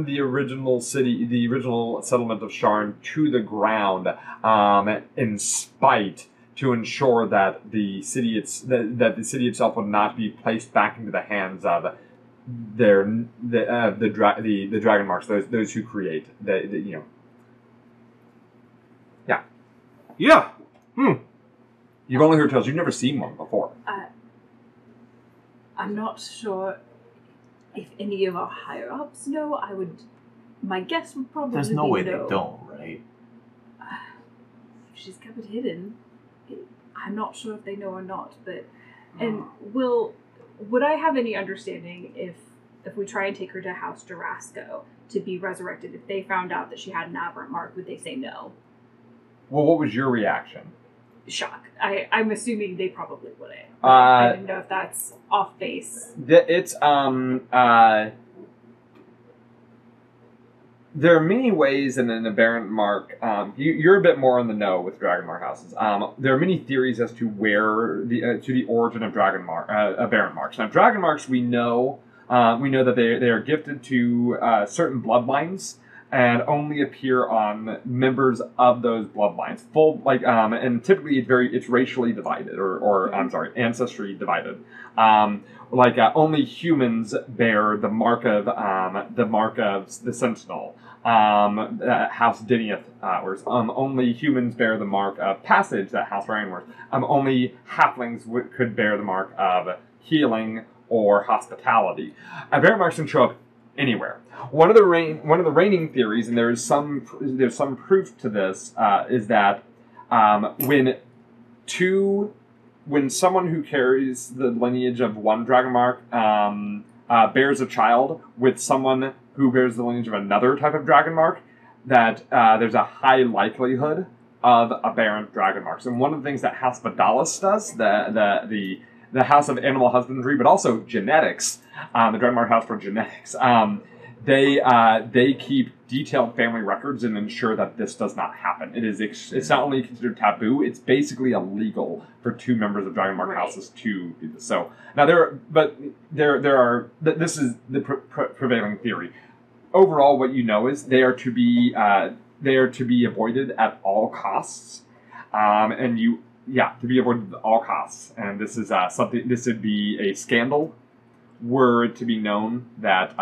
S1: the original city, the original settlement of Sharn to the ground in spite to ensure that the city itself would not be placed back into the hands of the dragon marks, those who create
S3: Yeah.
S1: You've only heard tales. You've never seen one before.
S4: I'm not sure if any of our higher ups know. My guess would probably
S5: there's no
S4: be
S5: way
S4: no.
S5: they don't, right?
S4: If she's kept it hidden, I'm not sure if they know or not. And would I have any understanding if we try and take her to House Durasco to be resurrected, if they found out that she had an aberrant mark, would they say no?
S1: Well, what was your reaction?
S4: Shock. I'm assuming they probably wouldn't. I didn't know if that's off base.
S1: It's there are many ways in an aberrant mark. You're a bit more in the know with dragon mark houses. There are many theories as to where to the origin of aberrant marks. Now, dragon marks we know that they are gifted to certain bloodlines and only appear on members of those bloodlines. And typically it's racially divided, or I'm sorry, ancestry divided. Only humans bear the mark of the Sentinel. House Diniath wears. Only humans bear the mark of Passage that House Ryan wears. Only halflings could bear the mark of Healing, or hospitality. Bear marks can show up anywhere. One of the reigning theories, and there's some proof to this, is that when someone who carries the lineage of one dragon mark bears a child with someone who bears the lineage of another type of dragon mark, that there's a high likelihood of aberrant dragon marks. And one of the things that House Badalis does, the House of Animal Husbandry, but also genetics, the dragon mark house for genetics, they keep detailed family records and ensure that this does not happen. It's not only considered taboo; it's basically illegal for two members of dragon mark houses to do this. So now this is the prevailing theory. Overall, what you know is they are to be avoided at all costs, to be avoided at all costs. And this is something. This would be a scandal were it to be known that.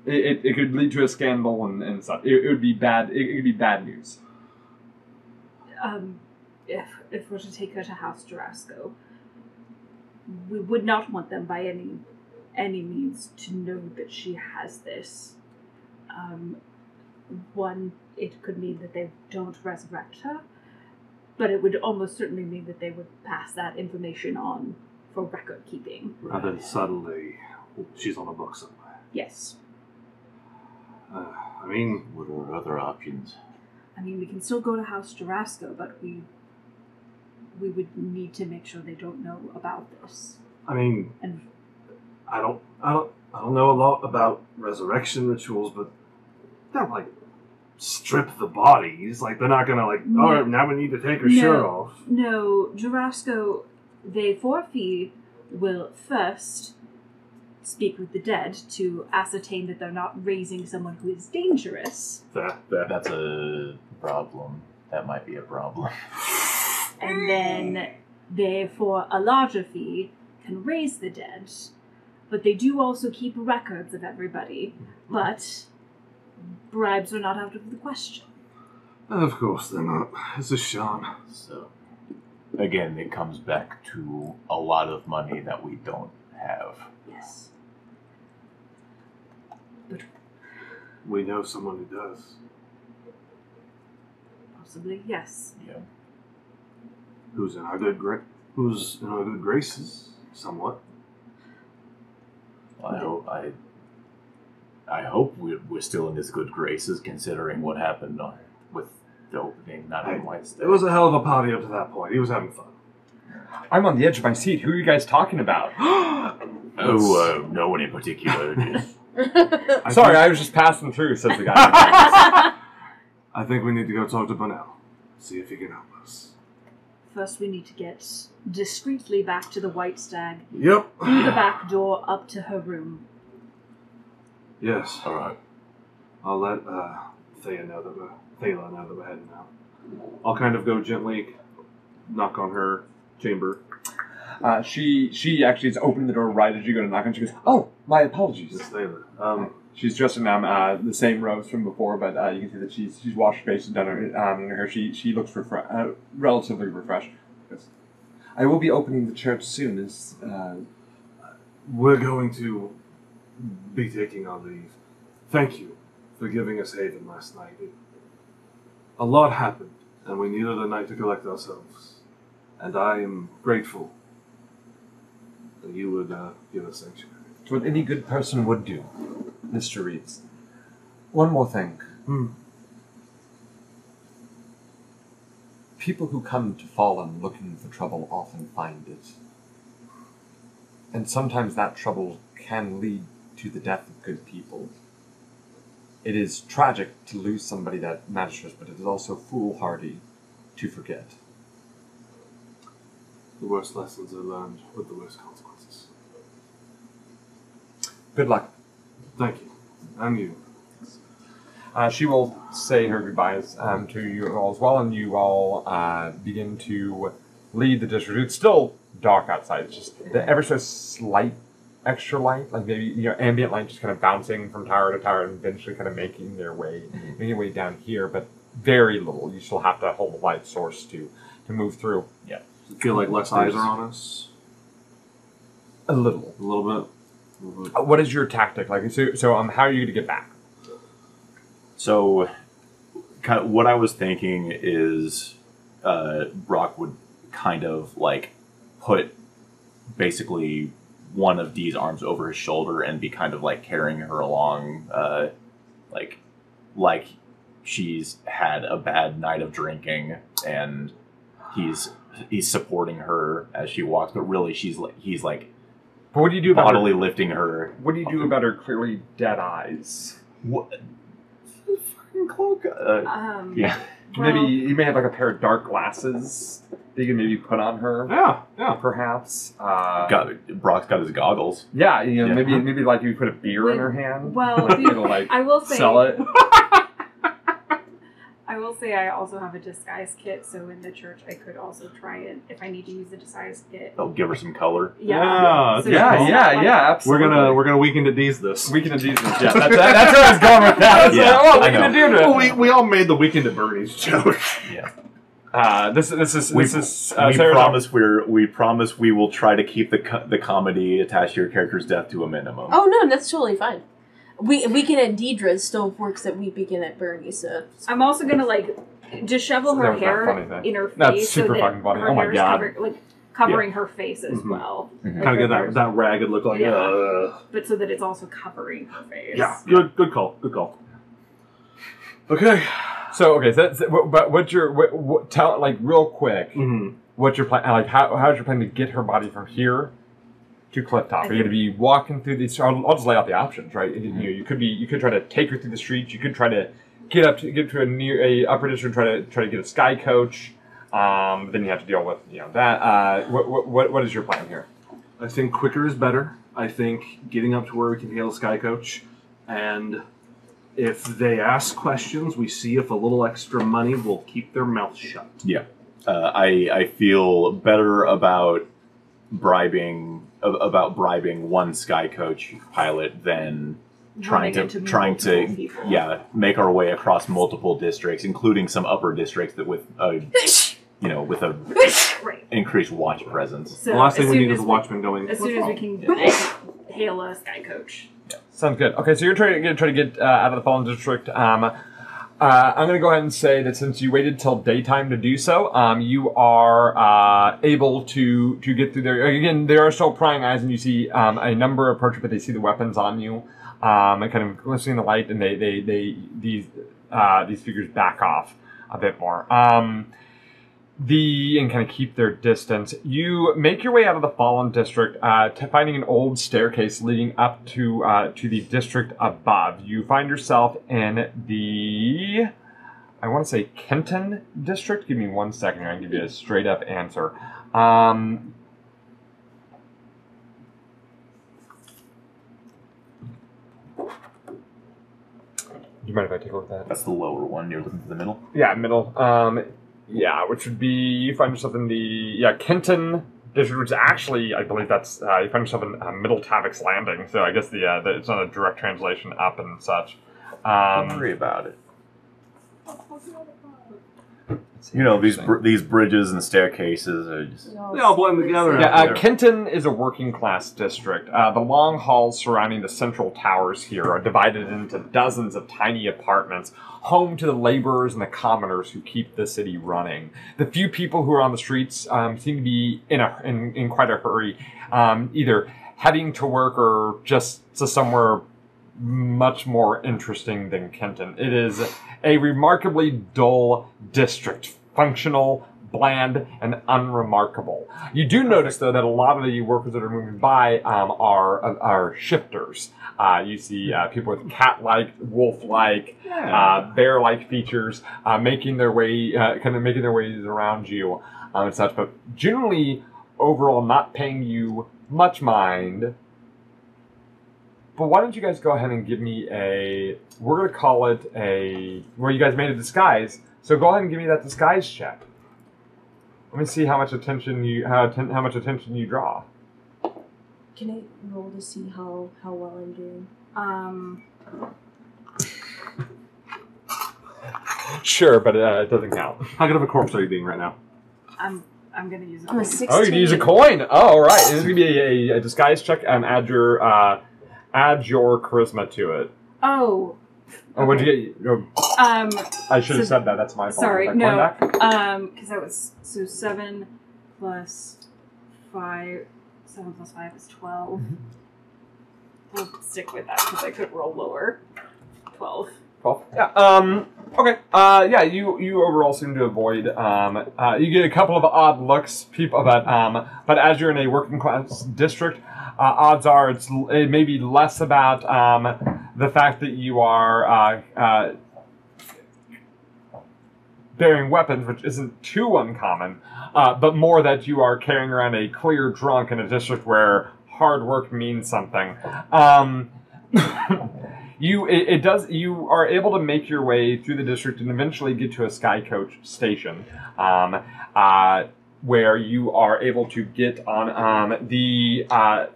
S1: It could lead to a scandal and such. It would be bad. It could be bad news.
S4: If we're to take her to House Jarasco, we would not want them by any means to know that she has this. One, it could mean that they don't resurrect her, but it would almost certainly mean that they would pass that information on for record keeping.
S3: And then suddenly, she's on a book somewhere.
S4: Yes.
S3: I mean,
S5: What are other options?
S4: I mean, we can still go to House Jarasco, but we would need to make sure they don't know about this.
S3: I mean,
S4: And
S3: I don't know a lot about resurrection rituals, but they don't like strip the bodies. Like they're not gonna like.
S4: No.
S3: All right, now we need to take her shirt off.
S4: No, Jarasco, they for a fee will first speak with the dead to ascertain that they're not raising someone who is dangerous.
S5: That's a problem. That might be a problem.
S4: And then they, for a larger fee, can raise the dead. But they do also keep records of everybody. But bribes are not out of the question.
S3: Of course they're not. It's a Sharn.
S5: So, again, it comes back to a lot of money that we don't have.
S4: Yes.
S3: We know someone who does.
S4: Possibly, yes.
S5: Yeah.
S3: Who's in our good graces, somewhat.
S5: I hope we're still in his good graces, considering what happened with the opening, not in White's Day.
S3: It was a hell of a party up to that point. He was having fun.
S1: I'm on the edge of my seat. Who are you guys talking about?
S5: No one in particular. Just
S1: Sorry, I was just passing through, says the guy.
S3: I think we need to go talk to Bunnell. See if he can help us.
S4: First, we need to get discreetly back to the White Stag,
S3: Yep.
S4: through the back door, up to her room.
S3: Yes.
S5: all right.
S3: I'll let Thea know that we're heading out. I'll kind of go gently knock on her chamber.
S1: She actually is opening the door right as you go to knock, and she goes, "Oh, my apologies."
S3: Miss Thaler.
S1: She's dressed in the same robes from before, but you can see that she's washed her face and done her in her hair. She looks relatively refreshed. Yes. I will be opening the church soon.
S3: We're going to be taking our leave. Thank you for giving us haven last night. A lot happened, and we needed a night to collect ourselves. And I am grateful that you would give us sanctuary.
S1: It's what any good person would do, Mr. Reeves. One more thing. People who come to Fallen looking for trouble often find it. And sometimes that trouble can lead to the death of good people. It is tragic to lose somebody that matters, but it is also foolhardy to forget.
S3: The worst lessons are learned with the worst consequences.
S1: Good luck.
S3: Thank you. And you.
S1: She will say her goodbyes to you all as well, and you all begin to leave the district. It's still dark outside. It's just the ever so slight extra light, like maybe ambient light, just kind of bouncing from tower to tower, and eventually kind of making their way down here. But very little. You still have to hold a light source to move through.
S5: Yeah.
S3: Does it feel like less eyes are on us?
S1: A little.
S3: A little bit.
S1: What is your tactic? Like, so how are you going to get back?
S5: So, kind of what I was thinking is, Brock would kind of like put basically one of Dee's arms over his shoulder and be kind of like carrying her along, like she's had a bad night of drinking, and he's supporting her as she walks, but really he's like
S1: But what do you do about
S5: bodily lifting her.
S1: What do you do about her clearly dead eyes?
S5: What? Fucking cloak. Yeah.
S1: Maybe you may have like a pair of dark glasses that you can maybe put on her.
S3: Yeah.
S1: Perhaps.
S5: Brock's got his goggles.
S1: Yeah, you know,
S5: Yeah.
S1: maybe like you put a beer in her hand.
S4: Well,
S1: like, you know, like
S4: I will say,
S1: sell it.
S4: I will say I also have a disguise kit, so in the church I could also try it if I need to use the disguise kit.
S5: They'll give her some color.
S3: Yeah,
S4: So
S1: Yeah,
S4: it's
S1: yeah,
S4: not like-
S1: yeah. Absolutely.
S3: We're gonna weekend at D's this.
S1: Weekend of Jesus. Yeah, that's where I was going with that.
S5: Yeah,
S1: Oh,
S5: I
S1: Weekend of
S5: know.
S1: Jesus.
S3: Well, we all made the weekend at Bernie's joke.
S5: Yeah.
S1: This is
S5: We
S1: Sarah,
S5: promise we will try to keep the comedy attached to your character's death to a minimum.
S2: Oh no, that's totally fine. Weekend at Deidre's still works at Weekend at Bernie's, so
S4: I'm also gonna like dishevel
S1: That
S4: her
S1: was not
S4: hair
S1: funny thing.
S4: in her face.
S1: That's super
S4: so that
S1: fucking funny.
S4: her
S1: Oh my
S4: hair is
S1: God.
S4: covering her face as well.
S5: Mhm.
S4: Like
S3: Kind
S4: her
S3: of get
S4: hair's-
S3: that ragged look like.
S4: Yeah. But so that it's also covering her face.
S3: Yeah. Good call.
S1: Okay. So but what's your tell like real quick?
S3: Mm-hmm.
S1: What's your plan? Like how's your plan to get her body from here to Clifftop? Are you going to be walking through these? I'll just lay out the options, right?
S3: Mm-hmm.
S1: You could try to take her through the streets. You could try to get to a upper district, try to get a sky coach. Then you have to deal with that. What is your plan here?
S3: I think quicker is better. I think getting up to where we can hail a sky coach, and if they ask questions, we see if a little extra money will keep their mouth shut.
S5: Yeah. I feel better about bribing one sky coach pilot than trying
S4: Running
S5: to
S4: into multiple people.
S5: make our way across multiple districts, including some upper districts that with a
S4: Right.
S5: increased watch presence.
S4: So
S3: The last thing
S4: as
S3: we
S4: soon
S3: need
S4: as
S3: is a watchman going.
S4: As soon as we can hail a sky coach.
S1: Sounds good. Okay, so you're trying to get out of the Fallen District. I'm going to go ahead and say that since you waited till daytime to do so, you are able to get through there. Again, there are still prying eyes, and you see a number approach, but they see the weapons on you, and kind of glistening the light, and these figures back off a bit more. And kind of keep their distance. You make your way out of the Fallen District, finding an old staircase leading up to the district above. You find yourself in the, I want to say Kenton district. Give me 1 second here. I can give you a straight up answer. Do you mind if I take a look at that?
S5: That's the lower one. You're looking for the middle.
S1: Yeah, middle. Yeah, which would be, you find yourself in the, Kenton district, which actually, I believe that's, you find yourself in Middle Tavik's Landing, so I guess it's not a direct translation up and such.
S5: Don't worry about it. You know, these bridges and staircases are just...
S3: They all blend together.
S1: Yeah,
S3: out there.
S1: Kenton is a working class district. The long halls surrounding the central towers here are divided into dozens of tiny apartments, home to the laborers and the commoners who keep the city running. The few people who are on the streets seem to be in quite a hurry, either heading to work or just to somewhere much more interesting than Kenton. It is a remarkably dull district, functional, bland, and unremarkable. You do notice, though, that a lot of the workers that are moving by are shifters. You see people with cat-like, wolf-like, bear-like features making their ways around you and such, but generally, overall, not paying you much mind. But why don't you guys go ahead and give me we're going to call it well, you guys made a disguise, so go ahead and give me that disguise check. Let me see how much attention you draw.
S2: can I roll to see how well I'm doing?
S1: Sure, but it doesn't count.
S3: How good of a corpse are you being right now?
S4: I'm I'm gonna use.
S2: I'm a 16.
S1: Oh, you can use a coin. Oh, all right. This is gonna be a disguise check, and add your charisma to it.
S4: Oh.
S1: Oh, what'd you get? I should have said that. That's my fault.
S4: Sorry,
S1: Back,
S4: no.
S1: back.
S4: Because that was 7 plus 5. 7 plus 5 is 12.
S1: Mm-hmm.
S4: We'll stick with that because I could roll lower. 12.
S1: 12. Yeah. Okay. Yeah. You overall seem to avoid. You get a couple of odd looks, people, but as you're in a working class district, odds are it may be less about the fact that you are bearing weapons, which isn't too uncommon, but more that you are carrying around a clear drunk in a district where hard work means something. You are able to make your way through the district and eventually get to a sky coach station, where you are able to get on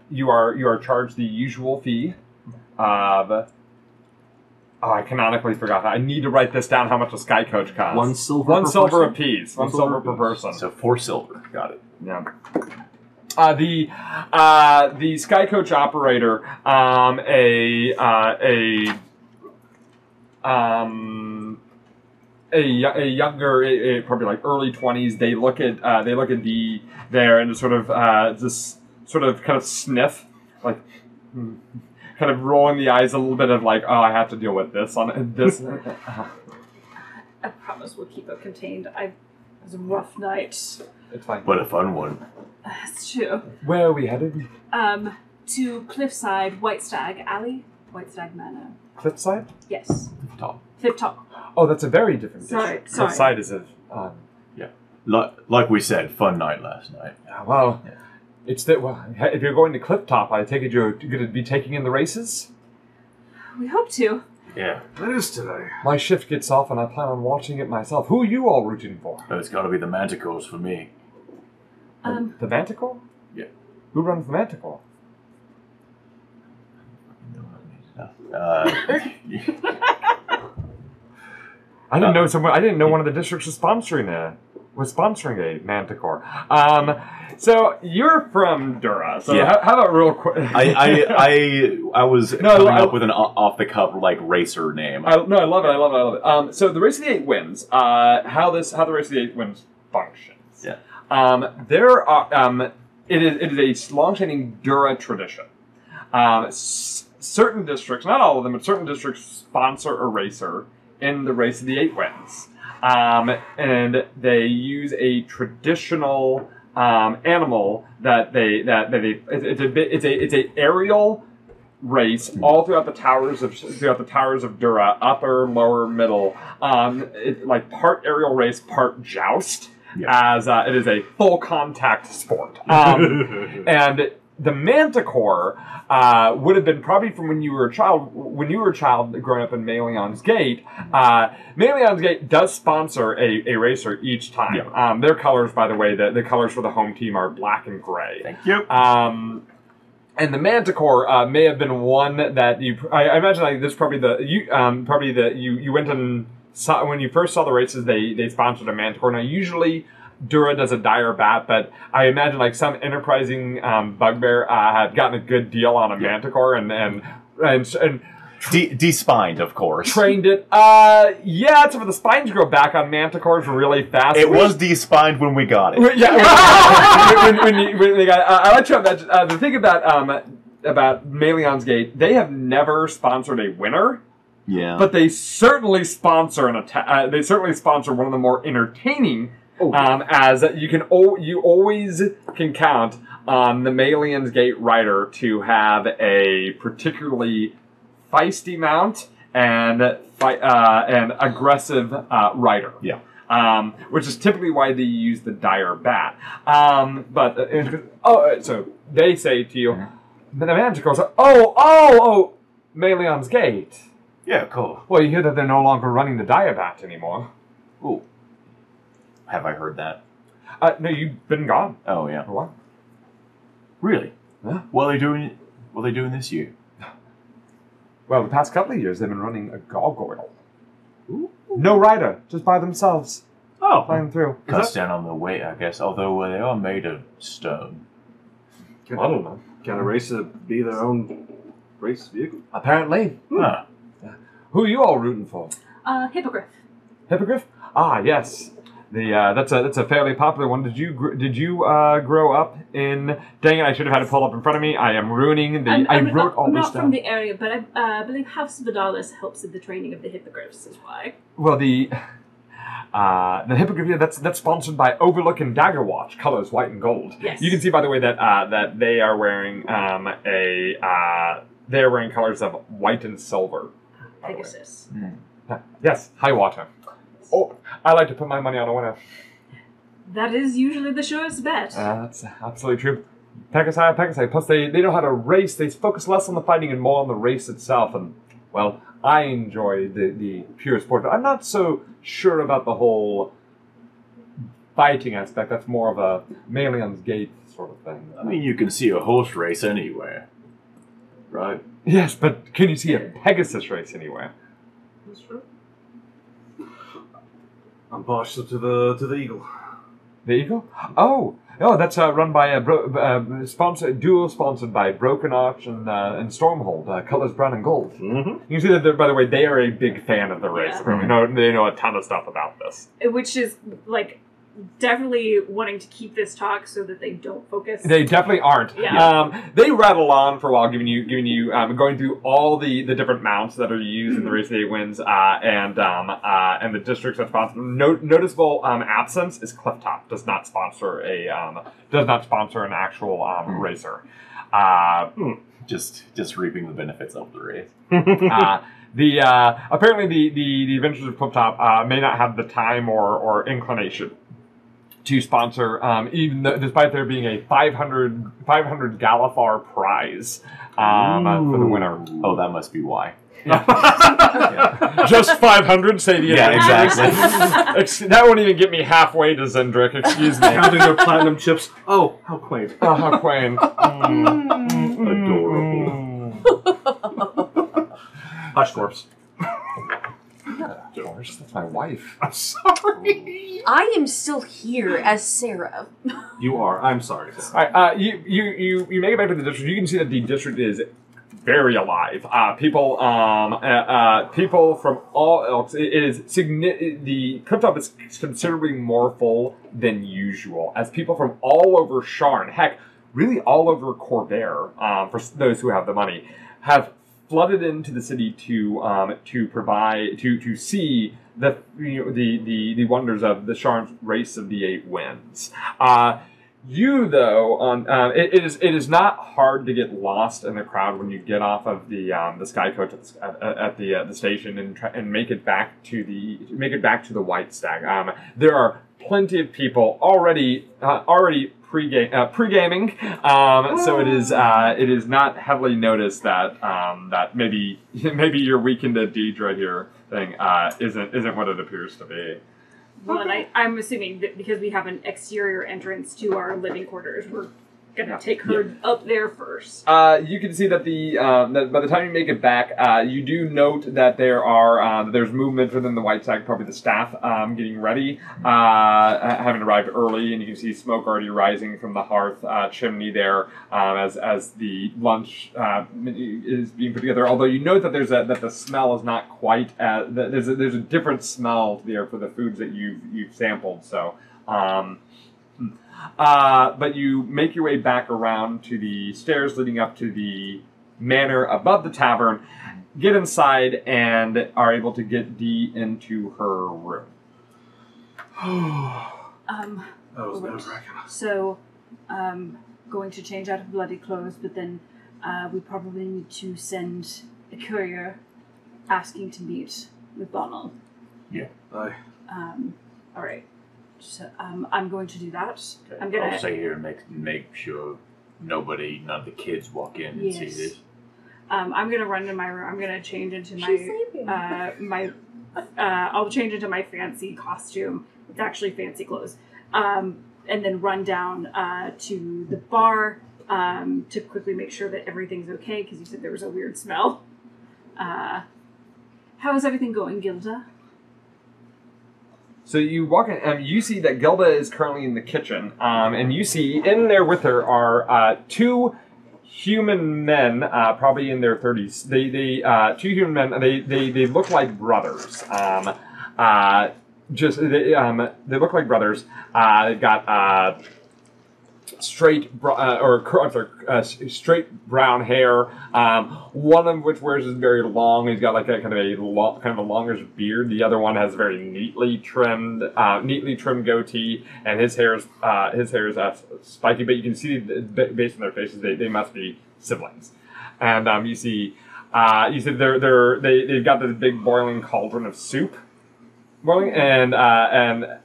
S1: you are charged the usual fee of. Oh, I canonically forgot that. I need to write this down. How much a sky coach costs?
S3: One silver.
S1: One
S3: per
S1: silver
S3: person?
S1: apiece. One silver per person.
S5: So 4 silver. Got it.
S1: Yeah. The sky coach operator, a younger, probably like early 20s. They look at D there and just sort of kind of sniff, like. Kind of rolling the eyes a little bit of like, oh, I have to deal with this on this.
S4: I promise we'll keep it contained. It was a rough night.
S1: It's fine.
S5: But a fun one.
S4: That's true.
S1: Where are we headed?
S4: To Cliffside, White Stag Alley, White Stag Manor.
S1: Cliffside?
S4: Yes.
S1: Top.
S4: Flip top.
S1: Oh, that's a very different
S4: Sorry,
S1: district.
S4: sorry.
S1: Cliffside is a.
S5: Yeah. Like we said, fun night last night.
S1: Well, it's that. Well, if you're going to Cliff Top, I take it you're going to be taking in the races.
S4: We hope to.
S5: Yeah.
S3: It is today.
S1: My shift gets off, and I plan on watching it myself. Who are you all rooting for?
S5: Oh, it's got to be the Manticores for me.
S1: The Manticore?
S5: Yeah.
S1: Who runs the Manticore? I didn't know someone. I didn't know one of the districts was sponsoring a Manticore. So you're from Dura. So
S5: Yeah.
S1: how about real quick?
S5: I was coming up with an off the cuff like racer name.
S1: I love it. So the Race of the Eight Winds. How the Race of the Eight Winds functions.
S5: Yeah.
S1: There are. It is a long-standing Dura tradition. Certain districts, not all of them, but certain districts sponsor a racer in the Race of the Eight Winds. And they use a traditional animal it's a aerial race all throughout the towers of Dura, upper, lower, middle. Like part aerial race, part joust. Yeah. As it is a full contact sport. And the Manticore would have been probably from when you were a child. When you were a child growing up in Malion's Gate, Malion's Gate does sponsor a racer each time. Yeah. Their colors, by the way, the colors for the home team are black and gray.
S5: Thank you.
S1: And the Manticore may have been one that you. I imagine like this probably you went and saw when you first saw the races. They sponsored a Manticore. Now usually Dura does a dire bat, but I imagine like some enterprising bugbear had gotten a good deal on a Manticore and
S5: de-spined, of course.
S1: Trained it. Yeah, some of the spines grow back on Manticores really fast.
S5: It was de-spined when we got it.
S1: Yeah. when they got I like to imagine the thing about Malion's Gate, they have never sponsored a winner.
S5: Yeah.
S1: But they certainly sponsor they certainly sponsor one of the more entertaining. As you always can count on the Malion's Gate rider to have a particularly feisty mount and aggressive rider.
S5: Yeah.
S1: Which is typically why they use the dire bat. So they say to you, the Manticores are, Malion's Gate.
S5: Yeah, cool.
S1: Well, you hear that they're no longer running the Diabat anymore.
S5: Ooh. Have I heard that?
S1: No, you've been gone.
S5: Oh, yeah.
S1: For a while.
S5: Really?
S1: Yeah.
S5: What are they doing this year?
S1: Well, the past couple of years, they've been running a gargoyle. Ooh. No rider, just by themselves.
S3: Oh,
S1: flying through.
S5: Cuts down on the weight, I guess, although they are made of stone.
S3: can,
S1: I don't know.
S3: Can a racer be their own race vehicle?
S1: Apparently.
S5: Huh.
S1: Who are you all rooting for?
S4: Hippogriff.
S1: Hippogriff? Ah, yes. That's a fairly popular one. Did you grow up in? Dang it! I should have had it pulled up in front of me. I am ruining the. I wrote all
S4: I'm
S1: this
S4: not
S1: down.
S4: from the area, but I believe House Vidalis helps in the training of the hippogriffs, is why.
S1: Well, the Hippogriff, yeah, that's sponsored by Overlook and Dagger Watch, colors white and gold.
S4: Yes.
S1: You can see, by the way, that they are wearing they're wearing colors of white and silver. by the way.
S4: Pegasus.
S1: Yes, high water. Oh, I like to put my money on a winner.
S4: That is usually the surest bet.
S1: That's absolutely true. Pegasus. Plus, they know how to race. They focus less on the fighting and more on the race itself. And, well, I enjoy the pure sport. But I'm not so sure about the whole fighting aspect. That's more of a Malion's Gate sort of thing.
S5: I mean, you can see a horse race anywhere, right?
S1: Yes, but can you see a Pegasus race anywhere?
S3: That's true. I'm partial to the eagle.
S1: The Eagle? Oh, that's run by a dual sponsored by Broken Arch and Stormhold, colors brown and gold.
S3: Mm-hmm.
S1: You can see that, by the way, they are a big fan of the race.
S4: Yeah.
S1: They know a ton of stuff about this.
S4: Which is, like, definitely wanting to keep this talk so that they don't focus.
S1: They definitely aren't.
S4: Yeah.
S1: They rattle on for a while, giving you going through all the different mounts that are used in the race that it wins, and the districts that sponsor. Noticeable absence is Clifftop. Does not sponsor an actual racer.
S5: Just reaping the benefits of the race.
S1: Apparently the Adventures of Clifftop may not have the time or inclination to sponsor, despite there being a 500 Galifar prize for the winner.
S5: Oh, that must be why.
S1: Yeah. Just 500, say the
S5: exactly.
S1: That won't even get me halfway to Zendrick, excuse me.
S3: Counting their platinum chips. Oh, how quaint.
S1: Oh, how quaint.
S5: Adorable.
S3: Hush, corpse.
S1: George, that's my wife.
S3: I'm sorry.
S2: I am still here as Sarah.
S3: You are. I'm sorry.
S1: All right, you make it back to the district. You can see that the district is very alive. People from all ilks. It is the Clifftop is considerably more full than usual, as people from all over Sharn, heck, really all over Corvair, for those who have the money, have flooded into the city to see the wonders of the Sharn race of the 8 winds. You though, it is not hard to get lost in the crowd when you get off of the sky coach at the station and make it back to the White Stag. There are plenty of people already pre-gaming, so it is not heavily noticed that maybe your weekend at Deidre here thing isn't what it appears to be.
S4: Well, and I'm assuming that because we have an exterior entrance to our living quarters, we're going to take her up there first.
S1: You can see that that by the time you make it back, you do note that there's movement within the White Stag, probably the staff getting ready, having arrived early, and you can see smoke already rising from the hearth chimney there as the lunch is being put together. Although you note that that the smell is not quite there's a different smell to the air for the foods that you've sampled. So. But you make your way back around to the stairs leading up to the manor above the tavern, get inside, and are able to get Dee into her room.
S3: That was nerve-wracking.
S4: So, going to change out of bloody clothes, but then we probably need to send a courier asking to meet with Donald.
S5: Yeah.
S3: Aye.
S4: All right. So, I'm going to do that.
S5: Okay.
S4: I'm gonna
S5: I'll stay here and make sure none of the kids walk in and see this.
S4: I'm gonna run to my room. I'm gonna change into
S2: She's
S4: I'll change into my fancy costume. It's actually fancy clothes. And then run down to the bar to quickly make sure that everything's okay, because you said there was a weird smell. How is everything going, Gilda?
S1: So you walk in, and you see that Gilda is currently in the kitchen, and you see in there with her are two human men, probably in their 30s. They two human men. They look like brothers. They look like brothers. They've got straight brown hair. One of which wears is very long. He's got like a kind of a longish beard. The other one has a very neatly trimmed goatee, and his hair is spiky. But you can see based on their faces, they must be siblings. And you see they've got this big boiling cauldron of soup boiling, and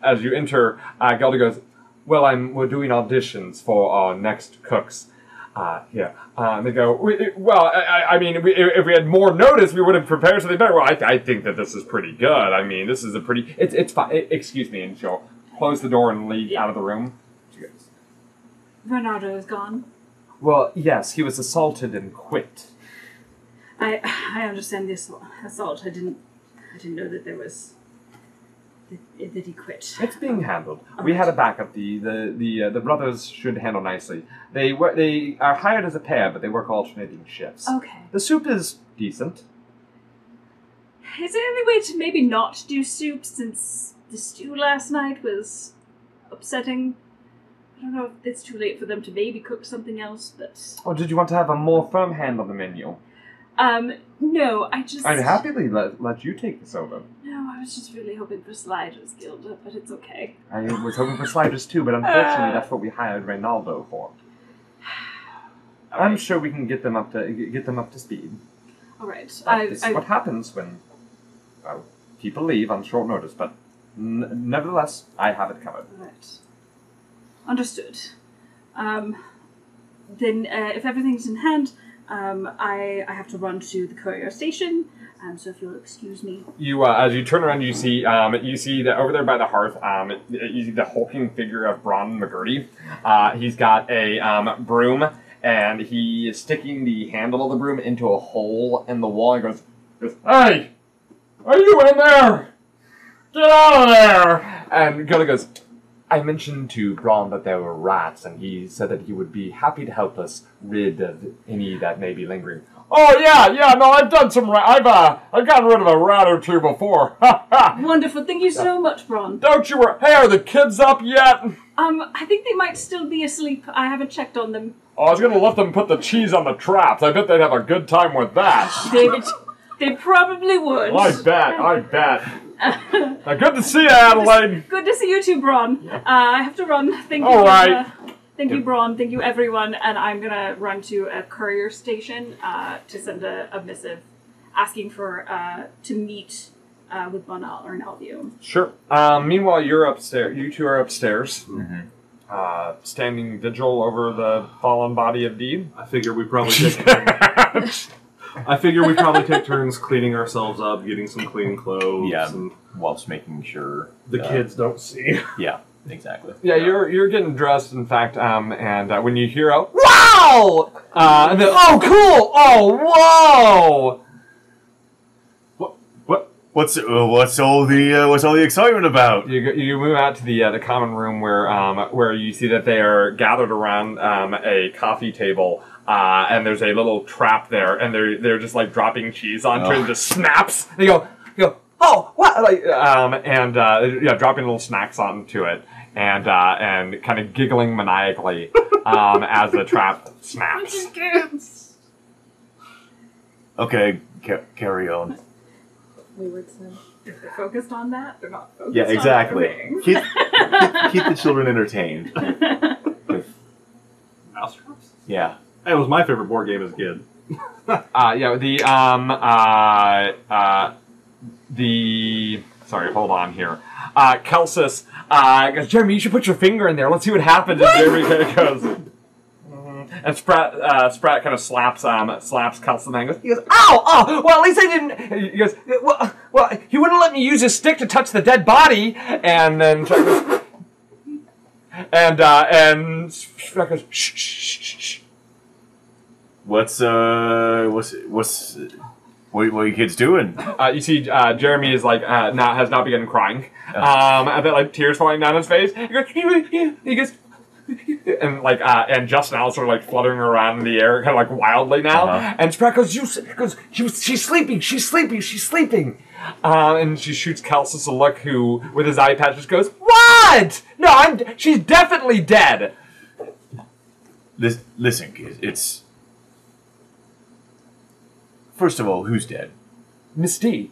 S1: as you enter, Gelda goes, "Well, we're doing auditions for our next cooks." They go, I mean, if we had more notice, we would have prepared something better. Well, I think that this is pretty good. I mean, this is it's fine. Excuse me, and she'll close the door and leave out of the room. She goes,
S4: Bernardo is gone.
S1: "Well, yes, he was assaulted and quit."
S4: I understand the assault. I didn't know that there was that he quit.
S1: It's being handled. We had a backup. The brothers should handle nicely. They are hired as a pair, but they work alternating shifts.
S4: Okay.
S1: The soup is decent.
S4: Is there any way to maybe not do soup, since the stew last night was upsetting? I don't know if it's too late for them to maybe cook something else, but...
S1: Or did you want to have a more firm hand on the menu?
S4: No, I'd
S1: happily let you take this over.
S4: No, I was just really hoping for sliders, Gilda, but it's okay.
S1: I was hoping for sliders too, but unfortunately that's what we hired Reynaldo for. I'm sure we can get them up to speed.
S4: All right.
S1: This is what happens when, people leave on short notice, but nevertheless, I have it covered.
S4: All right. Understood. Then, if everything's in hand, I have to run to the courier station. So if you'll excuse me.
S1: You, as you turn around, you see that over there by the hearth, you see the hulking figure of Bron McGurty. He's got a broom, and he is sticking the handle of the broom into a hole in the wall. And goes, "Hey, are you in there? Get out of there!" And Gilda goes, "I mentioned to Bron that there were rats, and he said that he would be happy to help us rid of any that may be lingering." "Oh yeah, no, I've done some I've gotten rid of a rat or two before."
S4: Wonderful, thank you so much, Bron.
S1: Don't you worry. Hey, are the kids up yet?
S4: I think they might still be asleep. I haven't checked on them.
S1: Oh, I was gonna let them put the cheese on the traps. I bet they'd have a good time with that.
S4: They probably would.
S1: I bet. Good to see you, Adelaide.
S4: Good to see you too, Bron. I have to run. Thank you.
S1: All right.
S4: Thank you, Bron. Thank you, everyone. And I'm going to run to a courier station to send a missive asking for to meet with Bonal or Nalvio.
S1: Sure. Meanwhile, you're upstairs. You two are upstairs. Mm-hmm. Standing vigil over the fallen body of Deed.
S3: I figure we probably take turns cleaning ourselves up, getting some clean clothes.
S5: Yeah, whilst making sure
S3: the kids don't see.
S5: Yeah, exactly.
S1: Yeah, you're getting dressed, in fact, and when you hear a "wow!" And then, "oh, cool! Oh, whoa!"
S5: What's all the excitement about?
S1: You move out to the common room where you see that they are gathered around a coffee table. And there's a little trap there, and they're just like dropping cheese onto it, and just snaps. And you go, "Oh, what?" Like, dropping little snacks onto it, and kind of giggling maniacally as the trap snaps.
S5: Okay, carry on.
S4: If they're focused on that, they're not focused.
S5: Yeah, exactly.
S4: On
S5: keep the children entertained.
S3: Mousetraps?
S5: Yeah.
S3: That was my favorite board game as a kid.
S1: Sorry, hold on here. Kelsis goes, "Jeremy, you should put your finger in there. Let's see what happens." And Jeremy goes, and Sprat kind of slaps Kelsis and he goes, "Ow! Oh, well, at least I didn't." He goes, well, he wouldn't let me use his stick to touch the dead body." And then Chuck goes, and Sprat goes, "Shh, shh, shh, shh."
S5: What's What are you kids doing?
S1: You see, Jeremy is like has not begun crying. And then like tears falling down his face. He goes, and Justin Al's sort of like fluttering around in the air, kind of like wildly now. And Sprat goes, she's sleeping, she's sleeping, she's sleeping. And she shoots Kelsis a look, who with his eye patch just goes, what? No, she's definitely dead.
S5: Listen, kids, it's. First of all, who's dead?
S1: Miss D.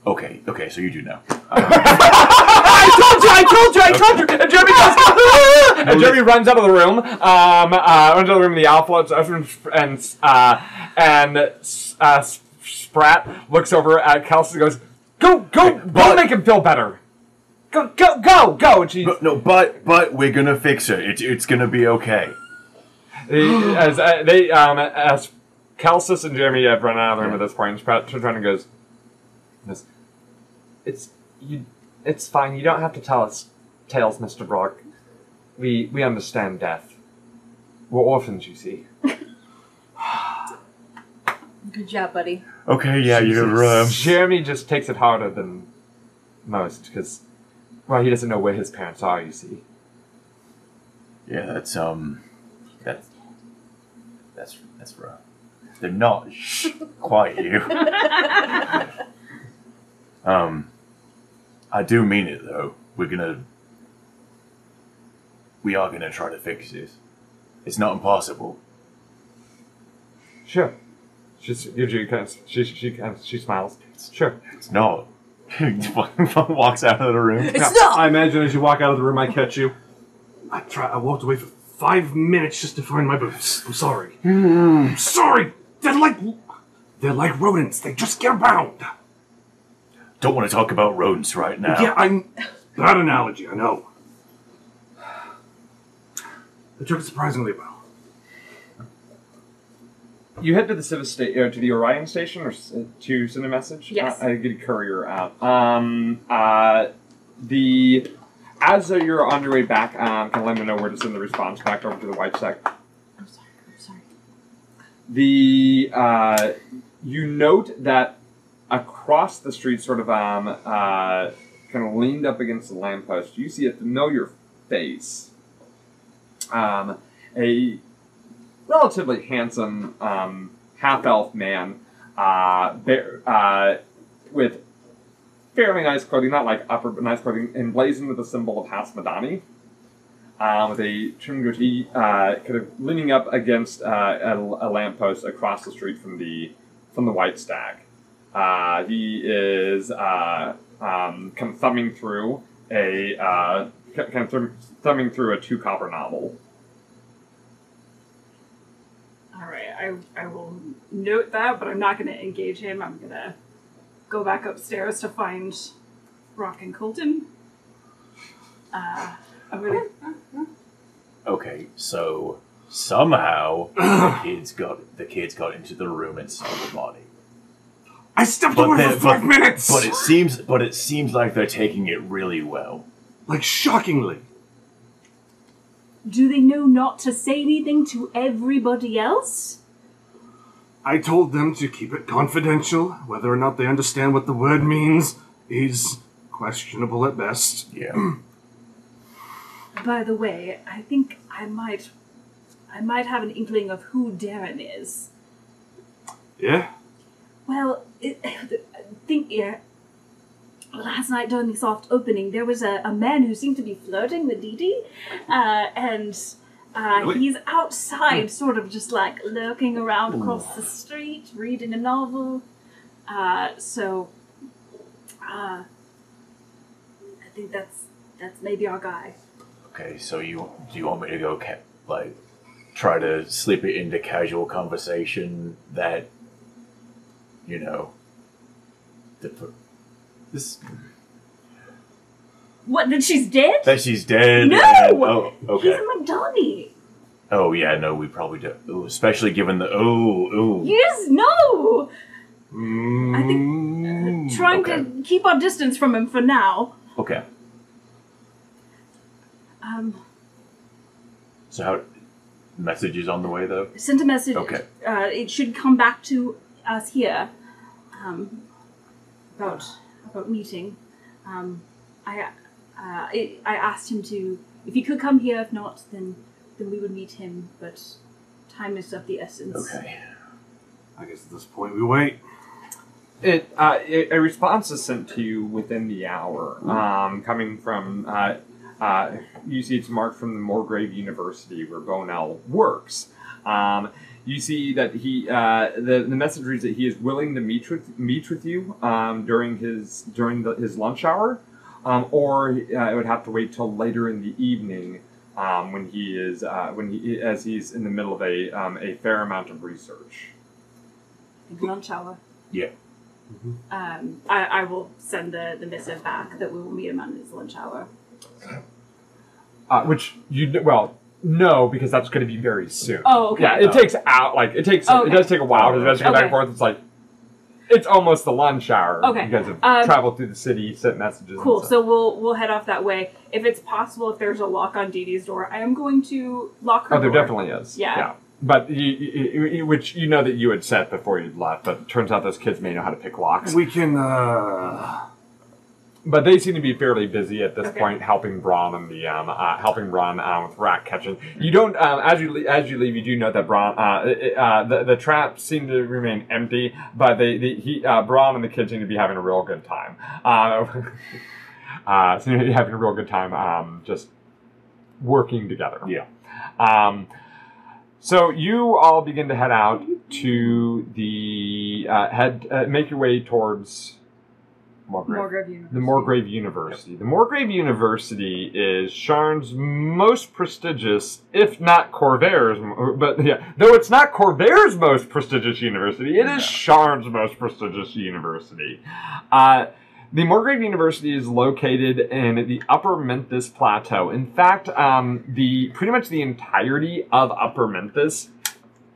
S5: Okay, so you do know.
S1: I told you! And Jeremy goes, and Jeremy runs out of the room. Runs out of the room in the alpha, and Sprat looks over at Kelsey and goes, Go, make him feel better. Go! And she's...
S5: But we're gonna fix her. It's gonna be okay.
S1: As Kelsis and Jeremy have run out of the room at this point, and Sprat turns around and goes, It's fine. You don't have to tell us tales, Mr. Brock. We understand death. We're orphans, you see.
S2: Good job, buddy.
S5: Okay, yeah, you're...
S1: Jeremy just takes it harder than most, because, well, he doesn't know where his parents are, you see.
S5: Yeah, that's rough. They're not quite you. I do mean it, though. We are gonna try to fix this. It's not impossible.
S1: Sure. She smiles. Sure.
S5: It's not. Walks out of the room.
S2: It's not!
S3: I imagine as you walk out of the room, I catch you. I walked away for 5 minutes just to find my boots. I'm sorry. I'm sorry! They're like rodents. They just get around.
S5: Don't want to talk about rodents right now.
S3: Yeah, bad analogy, I know. They took it surprisingly well.
S1: You head to the to the Orion station, or to send a message.
S4: Yes.
S1: I get a courier out. As you're on your way back, can let me know where to send the response back over to the White Stack.
S2: I'm sorry.
S1: You note that across the street, sort of kind of leaned up against the lamppost, you see a familiar face. A relatively handsome half-elf man with fairly nice clothing, not like upper, but nice clothing, emblazoned with the symbol of Hasmadani, with a trim goatee, kind of leaning up against a lamppost across the street from the White Stag. He is kind of thumbing through a 2 copper novel.
S4: All right, I will note that, but I'm not going to engage him. I'm going to go back upstairs to find Brock and Colton. I'm going to...
S5: Okay, so somehow the kids got into the room and saw the body.
S3: I stepped away for 5 minutes!
S5: But it seems like they're taking it really well.
S3: Like, shockingly.
S4: Do they know not to say anything to everybody else?
S3: I told them to keep it confidential. Whether or not they understand what the word means is questionable at best.
S5: Yeah.
S4: By the way, I think I might have an inkling of who Darren is.
S3: Yeah?
S4: Well, last night during the soft opening, there was a man who seemed to be flirting with Dee Dee, and
S3: Really?
S4: he's outside, sort of just like lurking around across the street, reading a novel. I think that's maybe our guy.
S5: Okay, so do you want me to go try to slip it into casual conversation that, this.
S4: What, that she's dead?
S5: That she's dead?
S4: No!
S5: Oh, okay.
S4: He's a McDonnie.
S5: Oh, yeah, no, we probably do. Ooh, especially given the... Ooh.
S4: Yes, no! I think trying
S5: okay.
S4: to keep our distance from him for now.
S5: Okay. So how... Message is on the way, though?
S4: Sent a message.
S5: Okay.
S4: It should come back to us here. about meeting. I asked him to, if he could come here. If not, then we would meet him. But time is of the essence.
S5: Okay.
S3: I guess at this point we wait.
S1: A response is sent to you within the hour, coming from, you see it's marked from the Moorgrave University where Bonell works. You see that the message reads that he is willing to meet with you during his lunch hour, or it would have to wait till later in the evening when he's in the middle of a fair amount of research.
S4: Lunch hour.
S5: Yeah.
S4: I will send the missive back that we will meet him at his lunch hour.
S1: Which no, because that's going to be very soon.
S4: Oh, okay.
S1: Yeah, it takes out it does take a while because go back and forth. It's like it's almost the lunch hour.
S4: Okay.
S1: Because of travel through the city, sent messages.
S4: Cool. So we'll head off that way. If it's possible, if there's a lock on Dee Dee's door, I am going to lock her door.
S1: Oh, there definitely is.
S4: Yeah.
S1: But which you know that you had set before you'd left, but it turns out those kids may know how to pick locks.
S3: We can.
S1: But they seem to be fairly busy at this point, helping Braun and helping Braun with rat catching. You don't as you leave, you do note that Braun the traps seem to remain empty, but Braun and the kids seem to be having a real good time. Seem to be having a real good time just working together.
S5: Yeah.
S1: So you all begin to head out to the make your way towards
S4: Moorgrave University.
S1: The Moorgrave University. Yep. The Moorgrave University is Sharn's most prestigious, if not Corvair's, though it's not Corvair's most prestigious university, it is Sharn's most prestigious university. The Moorgrave University is located in the Upper Memphis Plateau. In fact, pretty much the entirety of Upper Memphis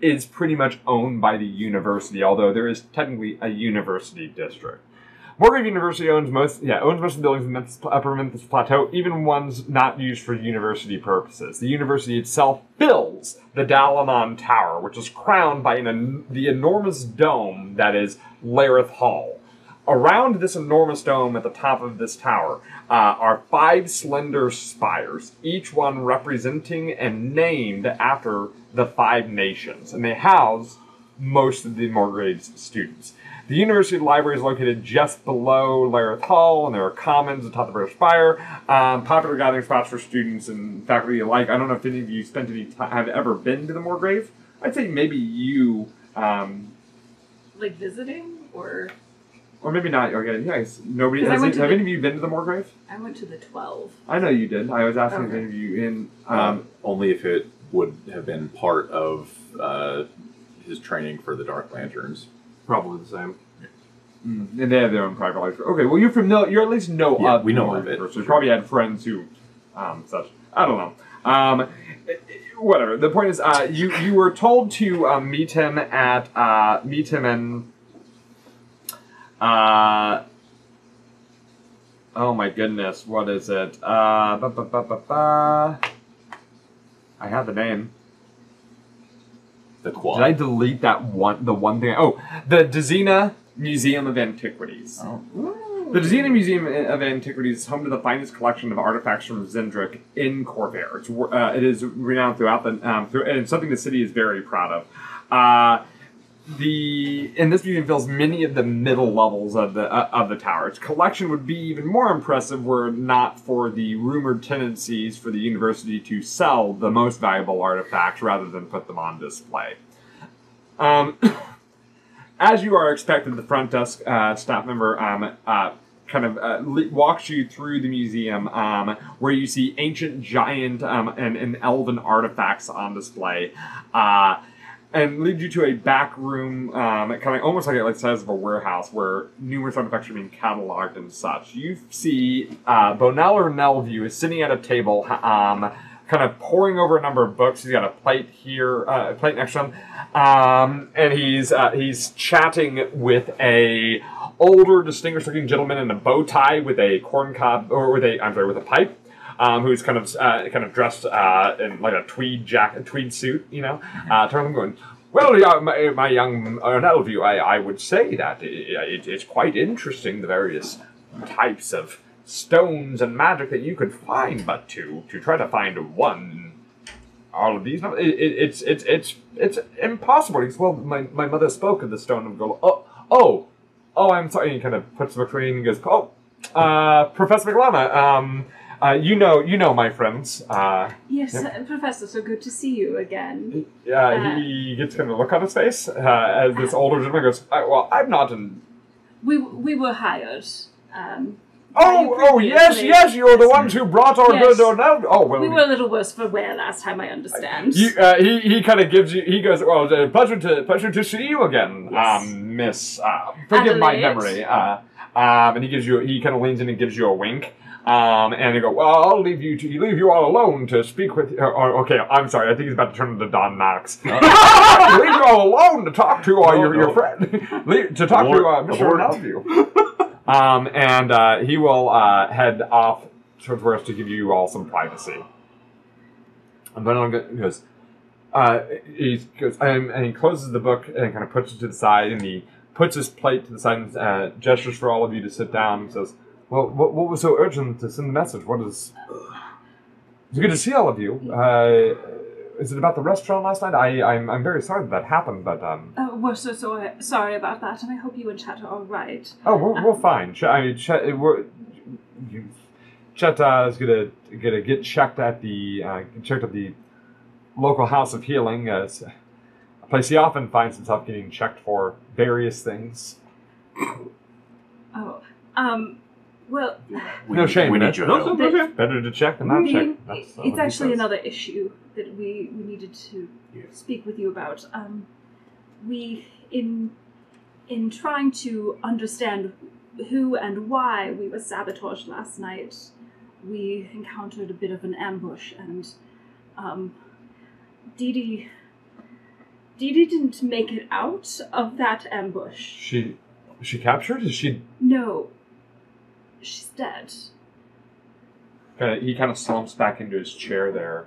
S1: is pretty much owned by the university, although there is technically a university district. Moorgrave University owns most of the buildings in the Upper Memphis Plateau, even ones not used for university purposes. The university itself fills the Dalamon Tower, which is crowned by the enormous dome that is Lareth Hall. Around this enormous dome at the top of this tower are 5 slender spires, each one representing and named after the 5 nations, and they house most of the Moorgrave's students. The university library is located just below Lareth Hall, and there are commons atop the British Spire, popular gathering spots for students and faculty alike. I don't know if any of you spent any time, have ever been to the Moorgrave. I'd say maybe you...
S4: like visiting, or
S1: maybe not. Okay, yes. Nobody. Have any of you been to the Moorgrave?
S4: I went to the 12.
S1: I know you did. I was asking if any of you in...
S5: only if it would have been part of his training for the Dark Lanterns.
S3: Probably the same.
S1: And they have their own private life. Okay, well, you're familiar. You at least know of.
S5: We know of it.
S1: So you probably had friends who, such. I don't know. Whatever. The point is, you were told to meet him in. Oh my goodness! What is it? I have the name.
S5: The quad.
S1: Did I delete the one thing? Oh, the Dzina Museum of Antiquities.
S5: Oh.
S1: The Dzina Museum of Antiquities is home to the finest collection of artifacts from Zendrick in Corvair. It is renowned throughout and it's something the city is very proud of. This museum fills many of the middle levels of the tower. Its collection would be even more impressive were it not for the rumored tendencies for the university to sell the most valuable artifacts rather than put them on display. As you are expected, the front desk staff member walks you through the museum where you see ancient giant and elven artifacts on display. And leads you to a back room, kind of almost like the size of a warehouse, where numerous artifacts are being cataloged and such. You see Bonell Nelview is sitting at a table, kind of poring over a number of books. He's got a plate here, a plate next to him, and he's chatting with a older, distinguished-looking gentleman in a bow tie with a corncob, or with a pipe. Who's kind of dressed in like a tweed suit, you know. Turn him going, Well, yeah, my young Nelview, I would say that it's quite interesting, the various types of stones and magic that you could find, but to try to find one, all of these, it's impossible. Because, well, my mother spoke of the stone of gold. Oh, I'm sorry. And he kind of puts the book away and goes, Professor McLana, you know my friends.
S4: Yes,
S1: Yep.
S4: Professor, so good to see you again.
S1: He gets kind of a look on his face as this older gentleman goes, well, I'm not an...
S4: We were hired.
S1: Yes, you're the ones who brought our
S4: Yes.
S1: good Ornell. Oh, well.
S4: We were a little worse for wear last time, I understand.
S1: He kind of gives you, he goes, well, pleasure to see you again,
S4: Yes.
S1: Miss, forgive my
S4: Adelaide.
S1: memory. And he kind of leans in and gives you a wink. And he go, well, I'll leave you all alone to speak with, okay, I'm sorry, I think he's about to turn into Don Knox. Leave you all alone to talk to your friend, to talk to Mr. Nelview. And he will head off towards where to give you all some privacy. And then he goes, and he closes the book and kind of puts it to the side, and he puts his plate to the side and gestures for all of you to sit down and says, well, what was so urgent to send the message? It's good to see all of you. Is it about the restaurant last night? I'm very sorry that happened, but
S4: We're so sorry about that, and I hope you and Chet are all right.
S1: oh, we're fine. Chet is gonna get checked at the local house of healing. It's a place he often finds himself getting checked for various things.
S4: Well,
S1: No shame.
S5: We
S1: in
S5: need
S1: it.
S5: your
S3: No,
S5: help.
S3: no, okay.
S1: Better to check than not check. That's
S4: it's
S1: what
S4: actually
S1: he says.
S4: another issue that we needed to speak with you about. We, in trying to understand who and why we were sabotaged last night, we encountered a bit of an ambush, and Dee Dee didn't make it out of that ambush.
S1: She captured? Is she?
S4: No, she's dead.
S1: He kind of slumps back into his chair there.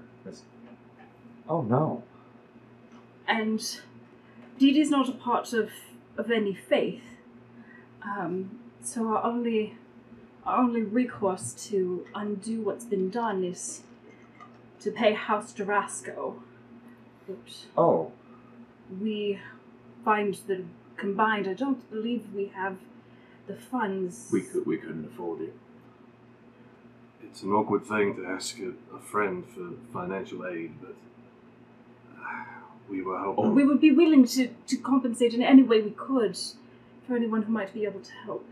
S1: Oh no.
S4: And Dee Dee's not a part of any faith. So our only recourse to undo what's been done is to pay House Durasco. But
S1: Oh.
S4: we find that combined, I don't believe we have the funds.
S5: We couldn't afford it.
S3: It's an awkward thing to ask a friend for financial aid, but we were hoping.
S4: We would be willing to compensate in any way we could for anyone who might be able to help.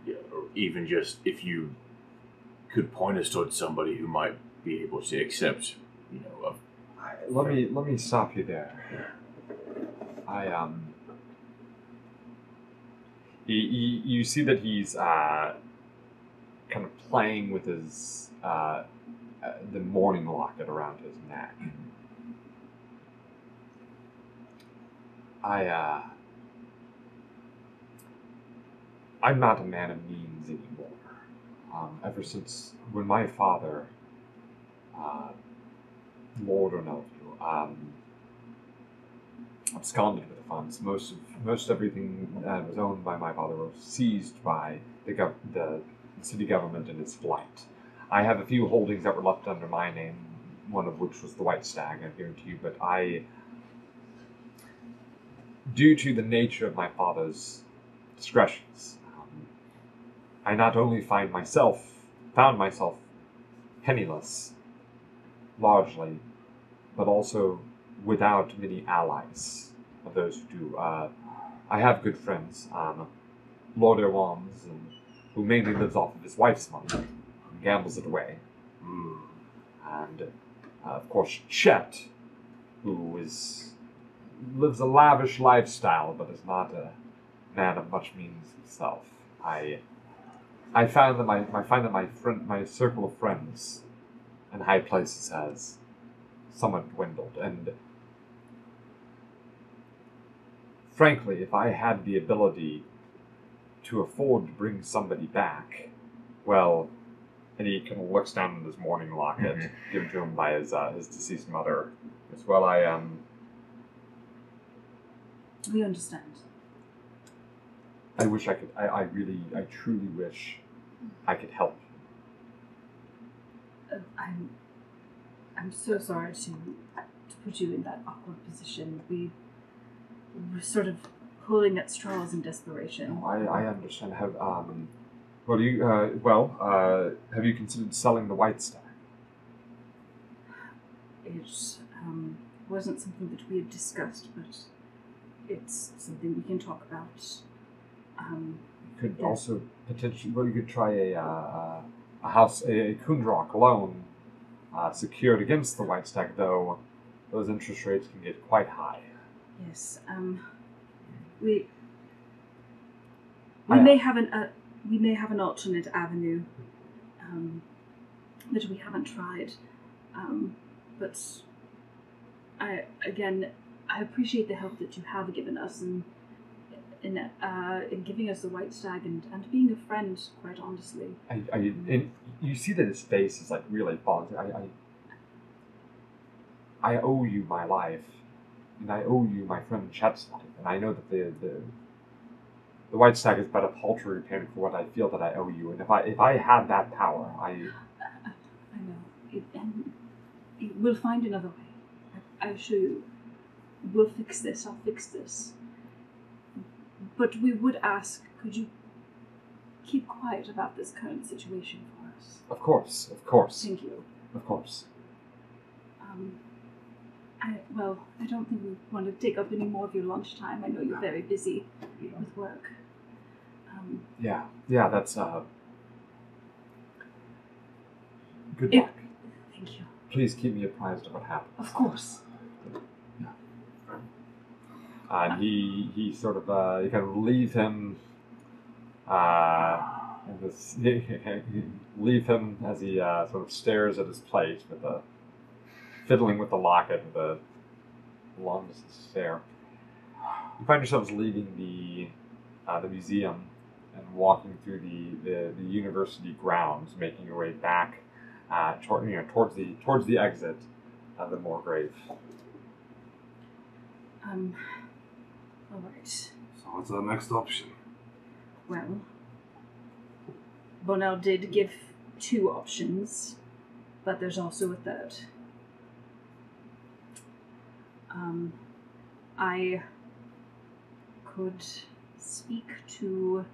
S5: Yeah, or even just if you could point us towards somebody who might be able to accept,
S1: Let me stop you there. You see that he's kind of playing with his the mourning locket around his neck. I'm not a man of means anymore. Ever since when my father, Lord O'Nelview, absconded with the funds. Most everything that was owned by my father was seized by the city government in its flight. I have a few holdings that were left under my name, one of which was the White Stag, I've given to you, but due to the nature of my father's discretions, I not only found myself penniless, largely, but also without many allies of those who do. I have good friends, Lord Erwan's, who mainly lives off of his wife's money and gambles it away. And, of course, Chet, who lives a lavish lifestyle, but is not a man of much means himself. I find that my circle of friends in high places has somewhat dwindled, and frankly, if I had the ability to afford to bring somebody back, well, and he kind of looks down at his mourning locket given to him by his deceased mother, as well.
S4: We understand.
S1: I wish I could. I truly wish I could help.
S4: I'm so sorry to put you in that awkward position. We were sort of pulling at straws in desperation.
S1: I understand. Have have you considered selling the white stag?
S4: It wasn't something that we had discussed, but it's something we can talk about.
S1: You could also potentially. Well, you could try a Kundrock loan secured against the white stag, though those interest rates can get quite high.
S4: Yes. We may have an alternate avenue that we haven't tried, but I appreciate the help that you have given us in giving us the white stag and being a friend, quite honestly.
S1: And you see that his face is like really falling. I owe you my life, and I owe you my friend Chet's life, and I know that the white stag is but a paltry payment for what I feel that I owe you. And if I had that power, I
S4: know, we'll find another way. I assure you, we'll fix this. I'll fix this. But we would ask, could you keep quiet about this current situation for us?
S1: Of course.
S4: Thank you.
S1: Of course.
S4: I don't think we want to take up any more of your lunchtime. I know you're very busy with work.
S1: Yeah, that's good luck.
S4: Thank you.
S1: Please keep me apprised of what happens.
S4: Of course.
S1: And he sort of you kind of leave him leave him as he sort of stares at his plate with fiddling with the locket with a long stare. You find yourselves leaving the museum and walking through the university grounds, making your way back towards the exit of the Moorgrave.
S4: All right.
S3: So what's our next option?
S4: Well, Bonnell did give 2 options, but there's also a third. I could speak to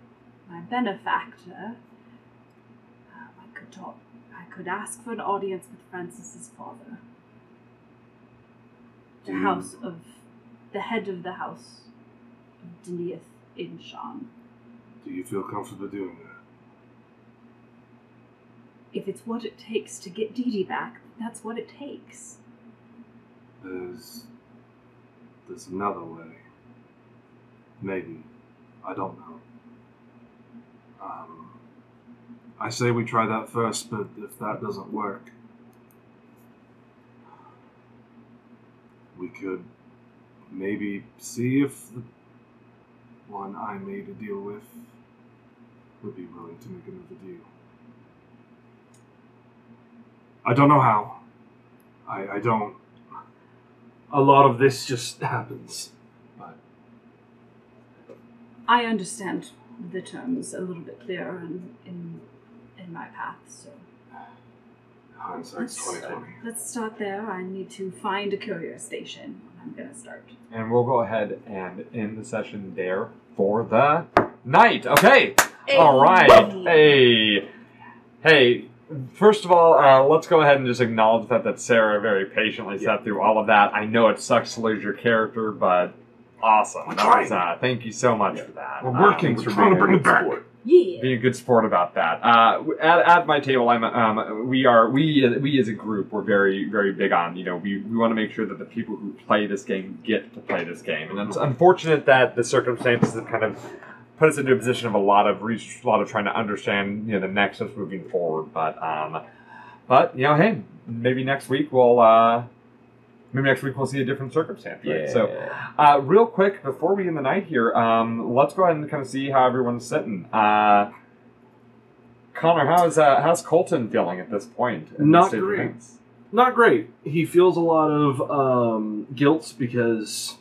S4: my benefactor. I could ask for an audience with Francis's father. The head of the house of Denieth in Sharn.
S3: Do you feel comfortable doing that?
S4: If it's what it takes to get Dee Dee back, that's what it takes.
S3: There's another way. Maybe. I don't know. I say we try that first, but if that doesn't work, we could maybe see if the one I made a deal with would be willing to make another deal. I don't know how. I don't. A lot of this just happens. But
S4: I understand the terms a little bit clearer in my path, so
S3: hindsight's 20/20.
S4: Let's start there. I need to find a courier station. I'm gonna start.
S1: And we'll go ahead and end the session there for the night. Okay.
S2: Hey.
S1: All right. Hey. First of all, let's go ahead and just acknowledge that Sarah very patiently sat through all of that. I know it sucks to lose your character, but awesome. Thank you so much for that.
S3: We're working. We're trying to bring it back.
S2: Yeah.
S1: Being a good sport about that. At my table, we as a group, we're very, very big on, we want to make sure that the people who play this game get to play this game. And it's unfortunate that the circumstances have kind of put us into a position of a lot of trying to understand, the next steps moving forward. But hey, maybe next week we'll see a different circumstance. Right?
S5: Yeah.
S1: So, real quick before we end the night here, let's go ahead and kind of see how everyone's sitting. Connor, how's Colton feeling at this point?
S3: Not great. Not great. He feels a lot of guilt because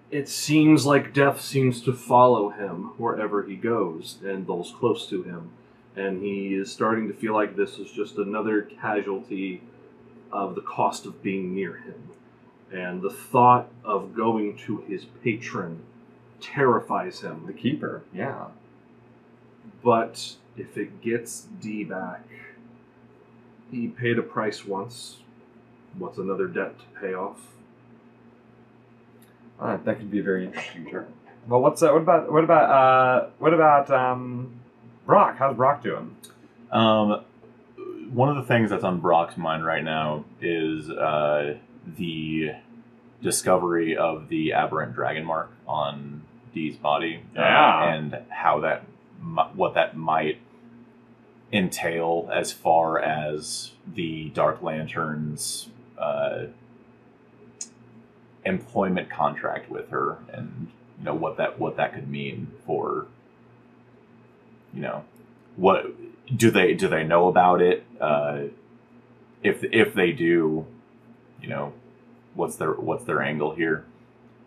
S3: it seems like death seems to follow him wherever he goes and those close to him. And he is starting to feel like this is just another casualty of the cost of being near him. And the thought of going to his patron terrifies him.
S1: The keeper, yeah.
S3: But if it gets D back, he paid a price once. What's another debt to pay off?
S1: That could be a very interesting turn. Well, what about Brock? How's Brock doing?
S5: One of the things that's on Brock's mind right now is the discovery of the aberrant dragon mark on Dee's body, and how what that might entail as far as the Dark Lanterns' employment contract with her, and what that could mean for what do they know about it? If they do, what's their angle here?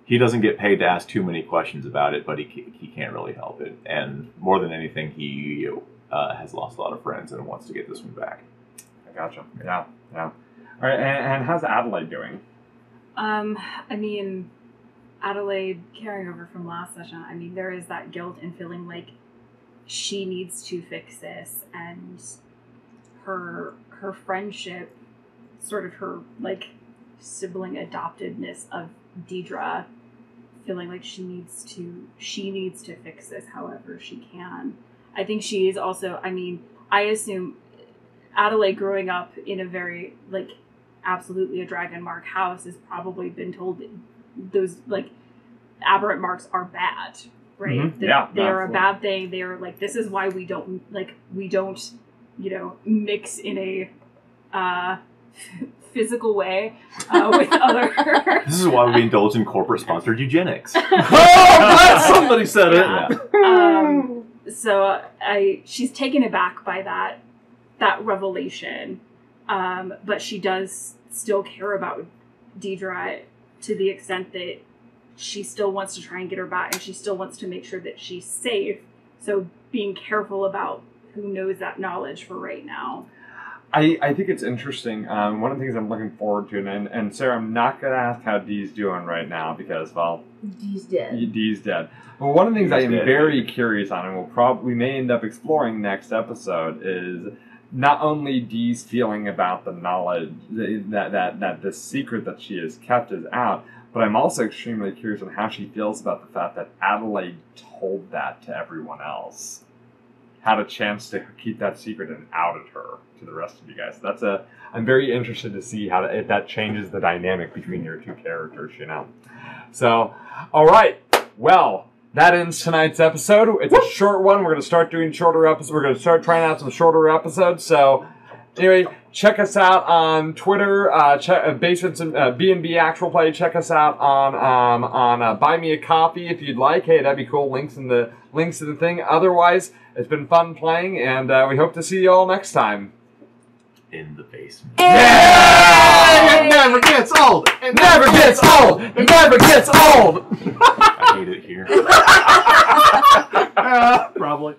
S5: He doesn't get paid to ask too many questions about it, but he can't really help it. And more than anything, he has lost a lot of friends and wants to get this one back.
S1: I gotcha. Yeah. All right, and how's Adelaide doing?
S4: I mean, Adelaide, carrying over from last session, I mean, there is that guilt and feeling like she needs to fix this, and her friendship, sort of her like sibling adoptedness of Deidre, feeling like she needs to fix this however she can. I think she is also, I mean, I assume Adelaide growing up in a very like absolutely a dragon mark house has probably been told that those like aberrant marks are bad, right?
S1: Mm-hmm.
S4: They are a bad thing. They are like, this is why we don't mix in a physical way with other.
S5: This is why we indulge in corporate sponsored eugenics.
S3: Oh, somebody said it.
S4: Yeah. So she's taken aback by that revelation, but she does still care about Deidre to the extent that she still wants to try and get her back, and she still wants to make sure that she's safe. So being careful about who knows that knowledge for right now.
S1: I think it's interesting. One of the things I'm looking forward to, and Sarah, I'm not going to ask how Dee's doing right now because, well,
S2: Dee's dead.
S1: Dee's dead. But one of the things I am
S5: Dee's dead.
S1: very curious on, and we may end up exploring next episode, is not only Dee's feeling about the knowledge that the secret that she has kept is out, but I'm also extremely curious on how she feels about the fact that Adelaide told that to everyone else. Had a chance to keep that secret and outed her to the rest of you guys. I'm very interested to see if that changes the dynamic between your two characters, So, all right. Well, that ends tonight's episode. It's a short one. We're going to start doing shorter episodes. We're going to start trying out some shorter episodes. So, anyway, check us out on Twitter. Basements and B&B Actual Play. Check us out on Buy Me a Coffee if you'd like. Hey, that'd be cool. Links in the thing. Otherwise, it's been fun playing, and we hope to see you all next time.
S5: In the basement.
S3: Yeah! It never gets old.
S1: It never gets old. It never gets old.
S5: I hate it here.
S3: Probably.